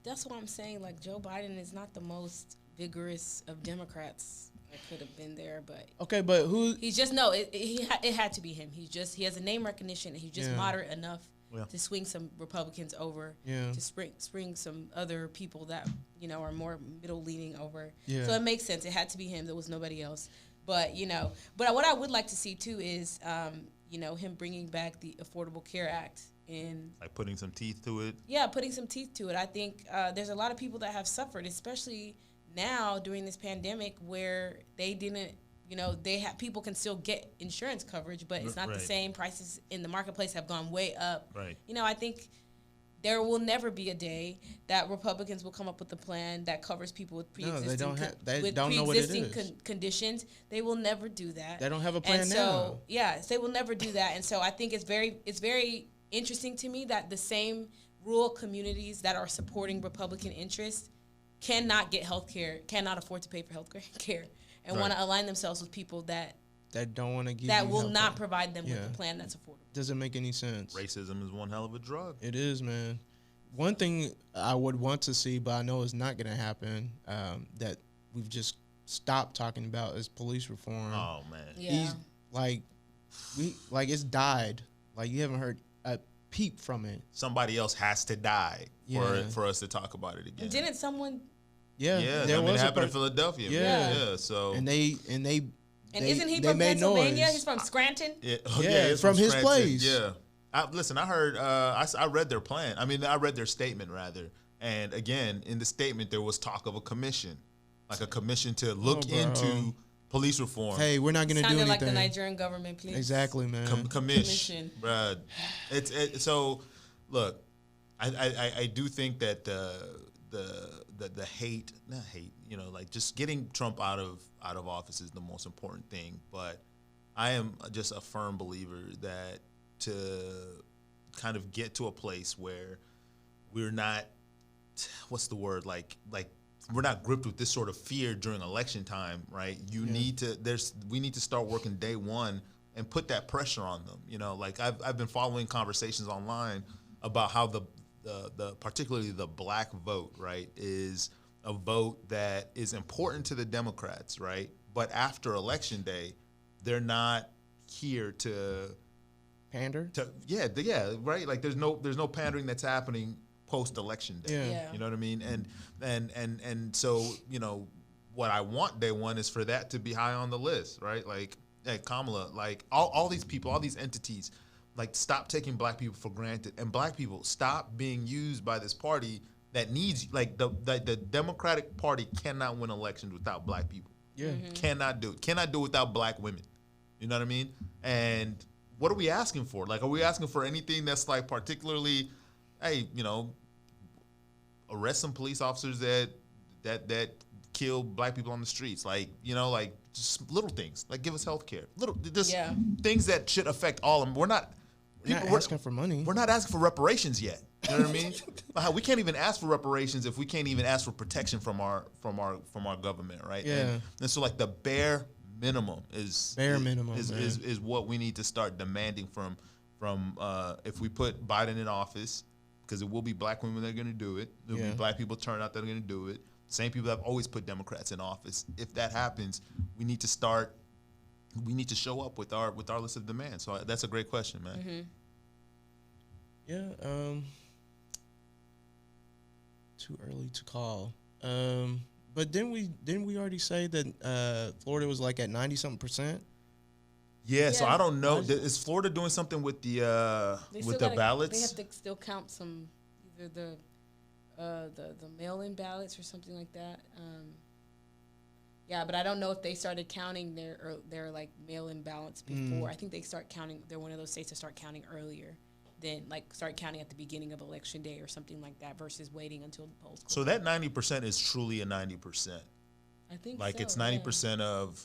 Speaker 2: That's what I'm saying. Like Joe Biden is not the most vigorous of Democrats that could have been there, but
Speaker 1: Okay, but who?
Speaker 2: he's just it had to be him. He has a name recognition, and he's just
Speaker 1: Yeah.
Speaker 2: moderate enough
Speaker 3: Yeah.
Speaker 2: to swing some Republicans over,
Speaker 1: Yeah.
Speaker 2: to spring some other people that are more middle leaning over.
Speaker 1: Yeah.
Speaker 2: So it makes sense. It had to be him. There was nobody else. But but what I would like to see too is him bringing back the Affordable Care Act.
Speaker 3: like putting some teeth to it.
Speaker 2: Yeah, putting some teeth to it. I think there's a lot of people that have suffered, especially now during this pandemic, where they didn't, people can still get insurance coverage, but it's not the
Speaker 3: Right.
Speaker 2: same. Prices in the marketplace have gone way up.
Speaker 3: Right.
Speaker 2: I think there will never be a day that Republicans will come up with a plan that covers people with pre-existing,
Speaker 1: they don't know what it is.
Speaker 2: Conditions. They will never do that.
Speaker 1: They don't have a plan
Speaker 2: and
Speaker 1: now.
Speaker 2: so, yeah, they will never do that. And so I think it's very interesting to me that the same rural communities that are supporting Republican interests cannot get health care, cannot afford to pay for health care, and
Speaker 3: Right.
Speaker 2: want to align themselves with people that
Speaker 1: don't want to give you
Speaker 2: will
Speaker 1: help.
Speaker 2: not provide them with
Speaker 1: Yeah.
Speaker 2: a plan that's affordable.
Speaker 1: Doesn't make any sense.
Speaker 3: Racism is one hell of a drug.
Speaker 1: It is, man. One thing I would want to see, but I know it's not going to happen, that we've just stopped talking about is police reform.
Speaker 3: Oh man.
Speaker 2: Yeah.
Speaker 1: It's died. Like you haven't heard a peep from it.
Speaker 3: Somebody else has to die
Speaker 1: Yeah.
Speaker 3: for us to talk about it again.
Speaker 2: And didn't someone?
Speaker 1: Yeah,
Speaker 3: Yeah,
Speaker 1: there was
Speaker 3: it
Speaker 1: a
Speaker 3: happened in
Speaker 1: per-
Speaker 3: Philadelphia.
Speaker 1: Yeah.
Speaker 3: Yeah. So
Speaker 1: and they
Speaker 2: And
Speaker 1: they-
Speaker 2: isn't he
Speaker 1: they
Speaker 2: from
Speaker 1: made
Speaker 2: Pennsylvania?
Speaker 1: noise.
Speaker 2: He's from Scranton.
Speaker 3: Yeah,
Speaker 1: Yeah, from his
Speaker 3: Scranton.
Speaker 1: place.
Speaker 3: Yeah. Listen, I heard, I read their plan. I mean, I read their statement rather. And again, in the statement, there was talk of a commission, like a commission to look
Speaker 1: bro.
Speaker 3: into police reform.
Speaker 1: Hey, we're not gonna do
Speaker 2: Sounded
Speaker 1: anything.
Speaker 2: like the Nigerian government, please.
Speaker 1: Exactly, man.
Speaker 3: Commission, bruh. So, look, I do think that the hate, not hate, like just getting Trump out of office is the most important thing. But I am just a firm believer that to kind of get to a place where we're not, what's the word, like we're not gripped with this sort of fear during election time, right? We need to start working day one and put that pressure on them. You know, like I've been following conversations online about how the particularly the black vote, right, is a vote that is important to the Democrats, right? But after election day, they're not here to
Speaker 1: Pander?
Speaker 3: Right? Like there's no pandering that's happening post election day.
Speaker 2: Yeah.
Speaker 3: You know what I mean? And so, you know, what I want day one is for that to be high on the list, right? Like, hey, Kamala, like all these people, all these entities, like stop taking black people for granted, and black people stop being used by this party that needs, like the Democratic Party cannot win elections without black people.
Speaker 1: Yeah.
Speaker 3: Cannot do it without black women. You know what I mean? And what are we asking for? Like, are we asking for anything that's like particularly, hey, you know, arrest some police officers that kill black people on the streets? Like, you know, like just little things. Like give us health care. Things that should affect all of them. We're not
Speaker 1: asking for money.
Speaker 3: We're not asking for reparations yet. You know what I mean? We can't even ask for reparations if we can't even ask for protection from our government, right?
Speaker 1: Yeah.
Speaker 3: And so like the bare minimum is what we need to start demanding from if we put Biden in office, because it will be black women that are going to do it. There'll be black people turn out that are going to do it. Same people that have always put Democrats in office. If that happens, we need to show up with our list of demands. So that's a great question, man.
Speaker 2: Mm-hmm.
Speaker 1: Yeah. Too early to call. But didn't we already say that Florida was like at 90-something%?
Speaker 3: Yeah, so I don't know. Is Florida doing something with the ballots?
Speaker 2: They have to still count some, either the mail-in ballots or something like that. Yeah, but I don't know if they started counting their like mail-in ballots before. I think they start counting. They're one of those states that start counting earlier than like start counting at the beginning of election day or something like that versus waiting until the polls close.
Speaker 3: So that 90% is truly a 90%.
Speaker 2: I think
Speaker 3: like
Speaker 2: so,
Speaker 3: it's 90% of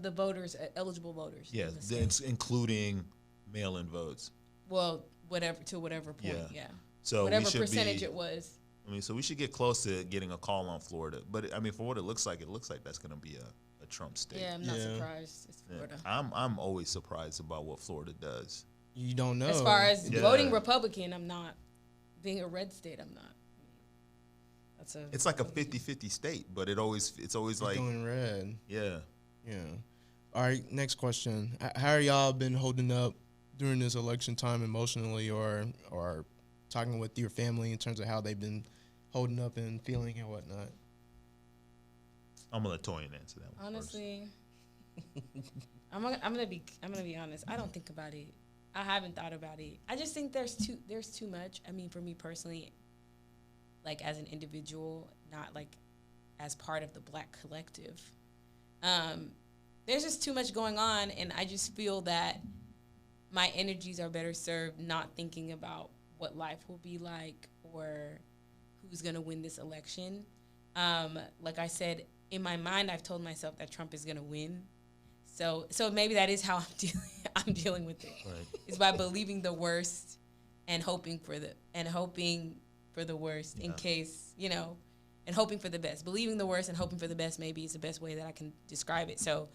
Speaker 2: the voters, eligible voters.
Speaker 3: Yeah, it's including mail-in votes.
Speaker 2: Well, whatever point, yeah.
Speaker 3: So
Speaker 2: whatever percentage it was.
Speaker 3: I mean, so we should get close to getting a call on Florida. But I mean, for what it looks like that's going to be a Trump state.
Speaker 2: Yeah, I'm not surprised. It's Florida.
Speaker 3: Yeah. I'm always surprised about what Florida does.
Speaker 1: You don't know.
Speaker 2: As far as voting Republican, I'm not. Being a red state, I'm not.
Speaker 3: It's like a 50-50 state, but it's always like
Speaker 1: going red.
Speaker 3: Yeah.
Speaker 1: Yeah. All right, next question. How are y'all been holding up during this election time emotionally or talking with your family in terms of how they've been holding up and feeling and whatnot?
Speaker 3: I'm gonna let Toyin answer that one.
Speaker 2: Honestly, I'm gonna be honest. I don't think about it. I haven't thought about it. I just think there's too much. I mean, for me personally, like as an individual, not like as part of the Black collective, there's just too much going on, and I just feel that my energies are better served not thinking about what life will be like or who's gonna win this election. Like I said, in my mind, I've told myself that Trump is gonna win. So maybe that is how I'm dealing with it.
Speaker 3: Right.
Speaker 2: It's by believing the worst and hoping for the worst in case, you know, and hoping for the best. Believing the worst and hoping for the best maybe is the best way that I can describe it. So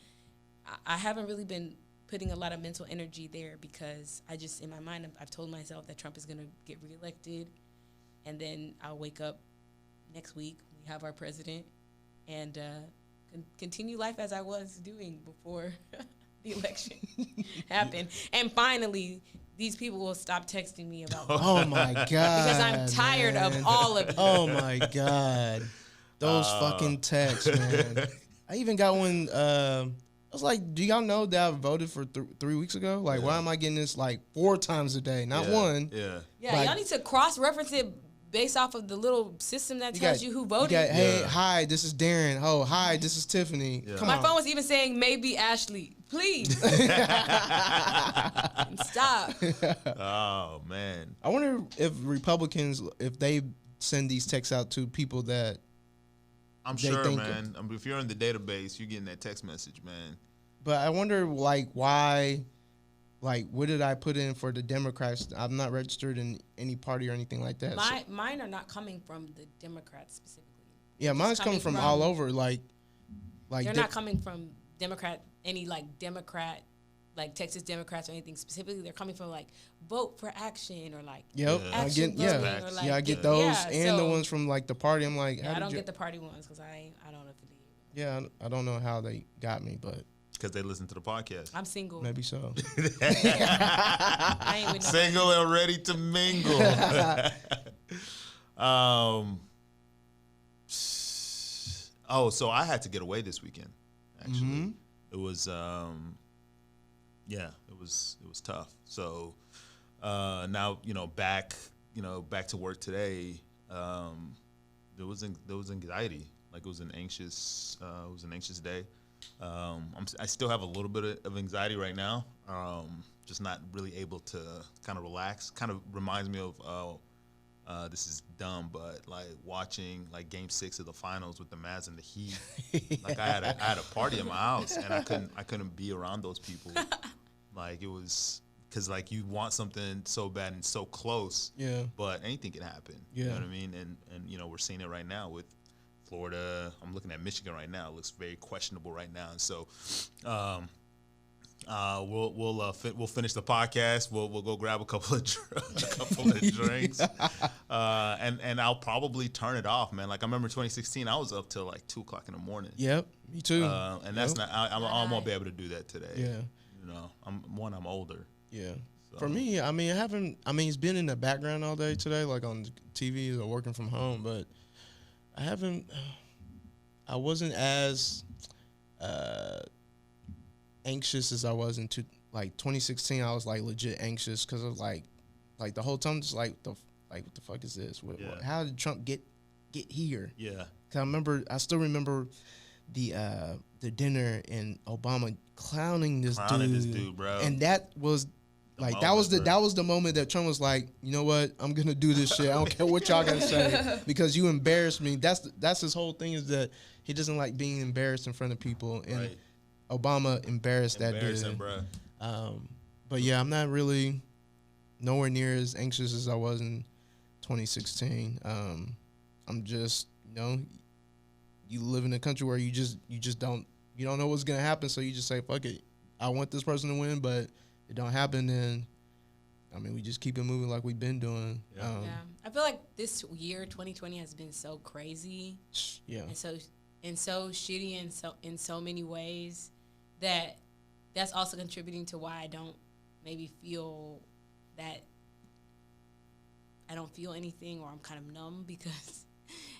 Speaker 2: I haven't really been putting a lot of mental energy there because I just, in my mind, I've told myself that Trump is going to get reelected, and then I'll wake up next week, we have our president, and continue life as I was doing before the election happened. And finally, these people will stop texting me about
Speaker 1: Oh my God.
Speaker 2: because I'm tired of all of you.
Speaker 1: Oh my God. Those fucking texts, man. I even got one. I was like, do y'all know that I voted for 3 weeks ago? Like, why am I getting this like 4 times a day? Not one.
Speaker 3: Yeah.
Speaker 2: Yeah,
Speaker 1: like,
Speaker 2: y'all need to cross-reference it based off of the little system that tells you who voted.
Speaker 1: Hey, hi, this is Darren. Oh, hi, this is Tiffany.
Speaker 3: Yeah.
Speaker 1: Come
Speaker 2: My
Speaker 1: on.
Speaker 2: phone was even saying maybe Ashley. Please. Stop.
Speaker 3: Oh man.
Speaker 1: I wonder if Republicans, if they send these texts out to people that
Speaker 3: I'm
Speaker 1: they
Speaker 3: sure,
Speaker 1: think
Speaker 3: man. I mean, if you're in the database, you're getting that text message, man.
Speaker 1: But I wonder, like, why, like, what did I put in for the Democrats? I'm not registered in any party or anything like that.
Speaker 2: Mine are not coming from the Democrats specifically.
Speaker 1: Yeah, mine's coming from all over. Like
Speaker 2: they're not coming from Democrat, like Texas Democrats or anything specifically. They're coming from like Vote for Action or like Action Voting or like
Speaker 1: I get those and
Speaker 2: so,
Speaker 1: the ones from like the party. I'm like,
Speaker 2: I don't get the party ones because I don't affiliate.
Speaker 1: Yeah, I don't know how they got me, but
Speaker 3: because they listen to the podcast.
Speaker 2: I'm single.
Speaker 1: Maybe so.
Speaker 2: I ain't with
Speaker 3: Single and ready to mingle. So I had to get away this weekend. Actually, it was it was tough. So now back to work today. There was anxiety. Like it was an anxious day. I still have a little bit of anxiety right now. Just not really able to kind of relax. Kind of reminds me of this is dumb, but like watching like Game 6 of the finals with the Mavs and the Heat. Like I had a party in my house and I couldn't be around those people. Like it was because like you want something so bad and so close. Yeah. But anything can happen. Yeah. You know what I mean? And we're seeing it right now with Florida. I'm looking at Michigan right now. It looks very questionable right now. And so we'll finish the podcast. We'll go grab a couple of drinks, and I'll probably turn it off, man. Like I remember 2016, I was up till like 2:00 in the morning.
Speaker 1: Yep, me too.
Speaker 3: And that's not. I won't be able to do that today.
Speaker 1: Yeah,
Speaker 3: I'm older.
Speaker 1: Yeah. So. For me, it's been in the background all day today, like on TV or working from home, but I wasn't as anxious as I was in 2016. I was like legit anxious because of like the whole time just like what the fuck is this? How did Trump get here? Yeah. Cause I still remember the dinner and Obama clowning this dude, bro. And that was like that was the moment that Trump was like, you know what, I'm gonna do this shit. I don't care what y'all gotta say because you embarrassed me. That's his whole thing is that he doesn't like being embarrassed in front of people and. Right. Obama embarrassed that dude. Him, bro. But yeah, I'm not really nowhere near as anxious as I was in 2016. I'm just, you live in a country where you just don't know what's gonna happen, so you just say, fuck it. I want this person to win, but it don't happen, then we just keep it moving like we've been doing.
Speaker 2: Yeah. I feel like this year, 2020, has been so crazy. Yeah. And so shitty in so many ways. That's also contributing to why I don't maybe feel that I don't feel anything or I'm kind of numb because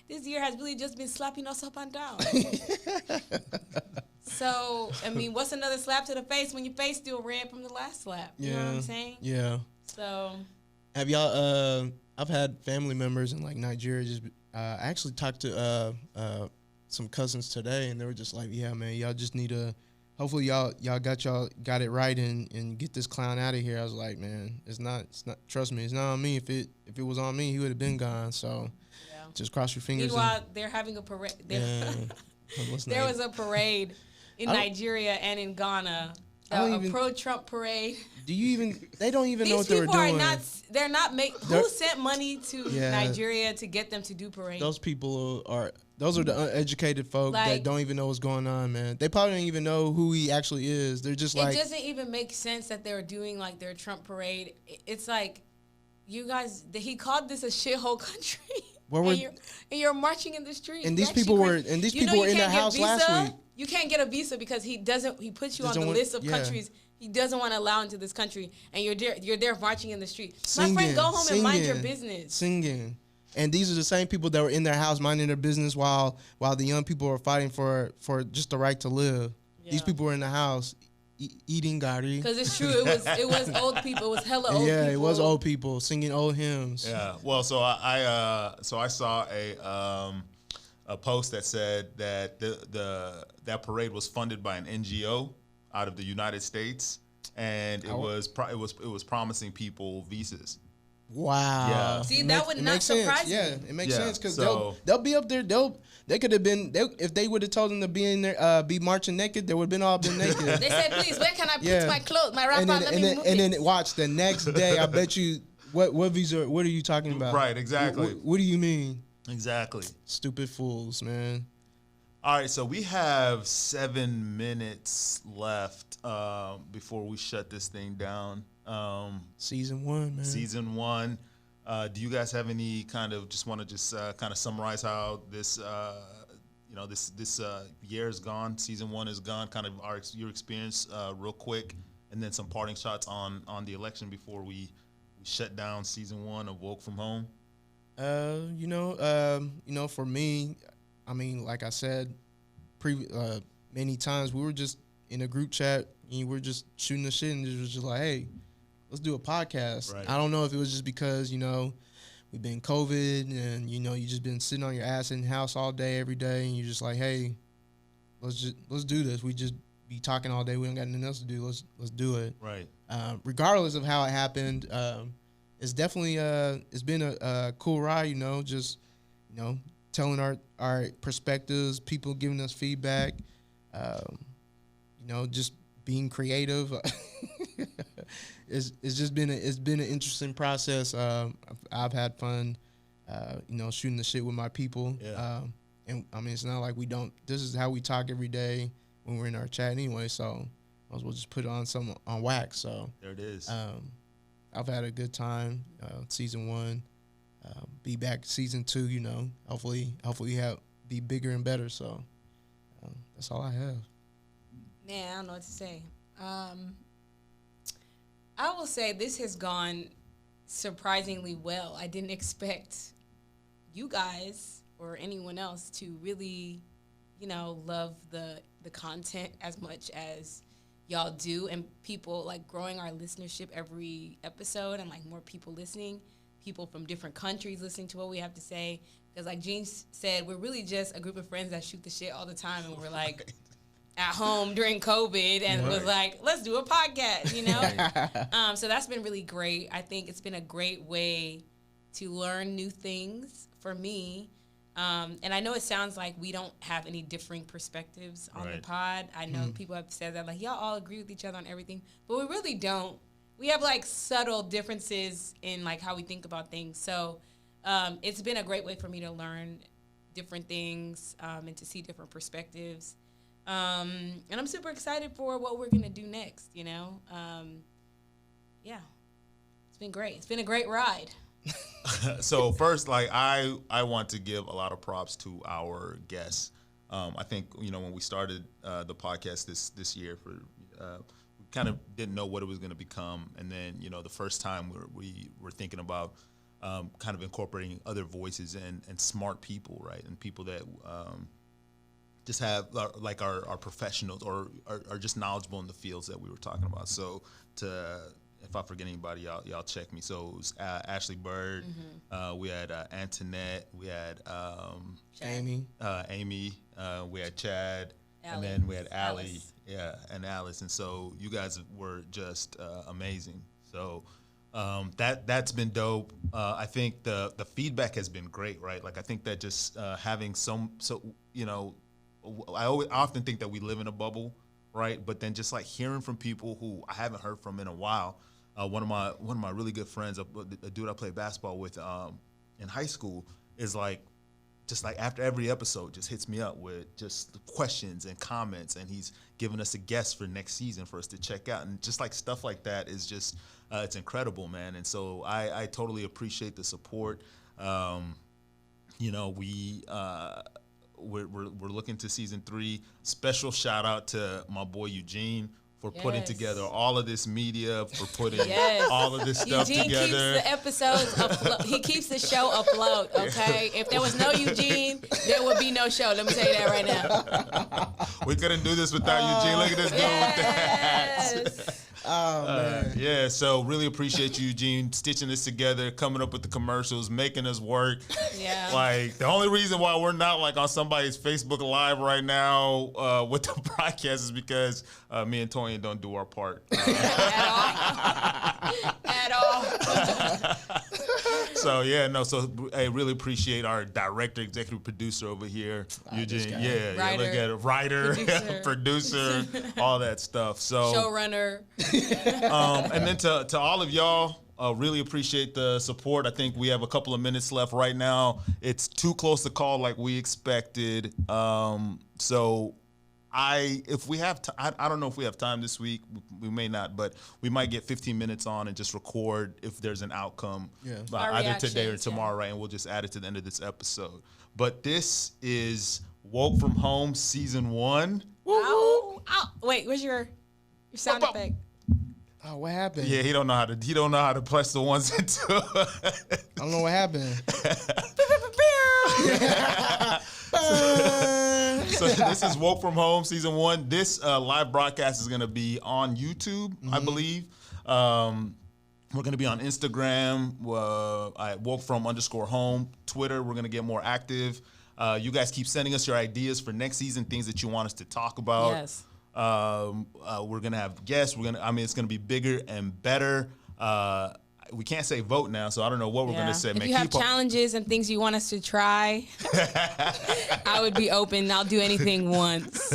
Speaker 2: this year has really just been slapping us up and down. So, what's another slap to the face when your face still red from the last slap? You know what I'm saying? Yeah. So.
Speaker 1: Have y'all, I've had family members in like Nigeria I actually talked to some cousins today and they were just like, yeah, man, y'all just need to, hopefully y'all got it right and get this clown out of here. I was like, man, it's not. Trust me, it's not on me. If it was on me, he would have been gone. So, just cross your fingers.
Speaker 2: Meanwhile, they're having a parade. There was a parade in Nigeria and in Ghana. A pro-Trump parade.
Speaker 1: They don't even know what they were doing.
Speaker 2: Who sent money to Nigeria to get them to do parades?
Speaker 1: Those are the uneducated folk that don't even know what's going on, man. They probably don't even know who he actually is. They're just like...
Speaker 2: It doesn't even make sense that they're doing, like, their Trump parade. It's like, you guys... He called this a shithole country. And you're marching in the street.
Speaker 1: And these people were in their house last week.
Speaker 2: You can't get a visa because he puts you on the list of countries he doesn't want to allow into this country. And you're there marching in the street. My friend, go home and mind your business.
Speaker 1: Singing. And these are the same people that were in their house minding their business while the young people were fighting for just the right to live. Yeah. These people were in the house eating gari.
Speaker 2: Because it's true, it was old people. It was hella old people.
Speaker 1: Yeah, it was old people singing old hymns.
Speaker 3: Yeah. Well, so I saw a post that said that that parade was funded by an NGO out of the United States, and it was promising people visas.
Speaker 1: Wow.
Speaker 2: Yeah. See, that would not surprise me.
Speaker 1: Yeah, it makes sense because they'll be up there. They could have been if they would have told them to be in there, be marching naked. They would have been all been naked.
Speaker 2: They said, "Please, where can I put my clothes, my wrap on?
Speaker 1: And then watch the next day. I bet you what visa? What are you talking about?
Speaker 3: Right, exactly.
Speaker 1: What do you mean?
Speaker 3: Exactly.
Speaker 1: Stupid fools, man.
Speaker 3: All right, so we have 7 minutes left before we shut this thing down.
Speaker 1: Season 1, man.
Speaker 3: Season 1. Do you guys have any kind of kind of summarize how this this year is gone? Season 1 is gone. Kind of your experience real quick, and then some parting shots on the election before we shut down season 1 of Woke from Home.
Speaker 1: For me, I mean, like I said, many times we were just in a group chat and we were just shooting the shit and it was just like, hey, let's do a podcast.
Speaker 3: Right.
Speaker 1: I don't know if it was just because, we've been COVID and, you just been sitting on your ass in the house all day, every day. And you're just like, hey, let's do this. We just be talking all day. We don't got nothing else to do. Let's do it.
Speaker 3: Right.
Speaker 1: Regardless of how it happened, it's definitely it's been a cool ride, just telling our perspectives, people giving us feedback, just being creative. It's been an interesting process. I've had fun, shooting the shit with my people.
Speaker 3: Yeah.
Speaker 1: And I mean, it's not like we don't. This is how we talk every day when we're in our chat anyway. So might as well just put it on wax. So
Speaker 3: there it is.
Speaker 1: I've had a good time. Season 1, be back season 2. Hopefully be bigger and better. So that's all I have.
Speaker 2: Man, I don't know what to say. I will say this has gone surprisingly well. I didn't expect you guys or anyone else to really, love the content as much as y'all do, and people like growing our listenership every episode and like more people listening, people from different countries listening to what we have to say. Because like Gene said, we're really just a group of friends that shoot the shit all the time, and we're like at home during COVID and was like, let's do a podcast, So that's been really great. I think it's been a great way to learn new things for me. And I know it sounds like we don't have any differing perspectives on the pod. I know people have said that, like, y'all all agree with each other on everything, but we really don't. We have, like, subtle differences in, like, how we think about things. So it's been a great way for me to learn different things and to see different perspectives. And I'm super excited for what we're going to do next, Yeah. It's been great. It's been a great ride.
Speaker 3: So first, like I want to give a lot of props to our guests. I think when we started the podcast this year, we kind of didn't know what it was going to become, and then the first time we were thinking about kind of incorporating other voices and smart people, right, and people that just have like our professionals or are just knowledgeable in the fields that we were talking about. So if I forget anybody, y'all check me. So it was Ashley Bird. We had Antoinette. We had
Speaker 1: Amy.
Speaker 3: We had Chad.
Speaker 2: Allie.
Speaker 3: And then we had Allie.
Speaker 2: Alice.
Speaker 3: Yeah, and Alice. And so you guys were just amazing. So that's been dope. I think the feedback has been great, right? Like I think that just having I often think that we live in a bubble, right? But then just like hearing from people who I haven't heard from in a while. One of my really good friends, a dude I played basketball with in high school, is like, just like after every episode, just hits me up with just questions and comments, and he's giving us a guest for next season for us to check out, and just like stuff like that is just it's incredible, man. And so I totally appreciate the support. We're looking to season 3. Special shout out to my boy Eugene for putting together all of this media, for putting all of this stuff
Speaker 2: Eugene
Speaker 3: together.
Speaker 2: Keeps the episodes afloat. He keeps the show afloat, okay? If there was no Eugene, there would be no show. Let me tell you that right now.
Speaker 3: We couldn't do this without Eugene. Look at this dude with the hats.
Speaker 1: Oh, man.
Speaker 3: Yeah, so really appreciate you, Eugene, stitching this together, coming up with the commercials, making us work.
Speaker 2: Yeah.
Speaker 3: Like, the only reason why we're not, like, on somebody's Facebook Live right now with the broadcast is because me and Toyin don't do our part.
Speaker 2: At all.
Speaker 3: So, yeah, no, so I really appreciate our director, executive producer over here, Eugene. Yeah,
Speaker 2: Writer,
Speaker 3: look at it. Writer, producer, all that stuff. So
Speaker 2: Showrunner.
Speaker 3: and then to all of y'all, Really appreciate the support. I think we have a couple of minutes left right now. It's too close to call like we expected. So if we have I don't know if we have time this week. We may not, but we might get 15 minutes on and just record if there's an outcome either today or tomorrow, right? And we'll just add it to the end of this episode. But this is Woke from Home Season 1.
Speaker 2: Ow, ow. Wait, where's your sound effect?
Speaker 1: Oh, what happened?
Speaker 3: Yeah, he don't know how to press the ones into
Speaker 1: I don't know what happened.
Speaker 3: So this is Woke from Home Season 1. This live broadcast is going to be on YouTube, I believe. We're going to be on Instagram, at WokeFrom_home. Twitter, we're going to get more active. You guys keep sending us your ideas for next season, things that you want us to talk about.
Speaker 2: Yes.
Speaker 3: We're going to have guests. It's going to be bigger and better. We can't say vote now, so I don't know what we're going to say.
Speaker 2: If you have challenges and things you want us to try, I would be open. I'll do anything once.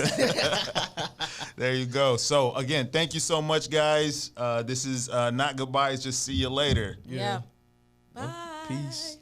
Speaker 3: There you go. So, again, thank you so much, guys. This is not goodbye. It's just see you later.
Speaker 2: Yeah. Bye.
Speaker 1: Peace.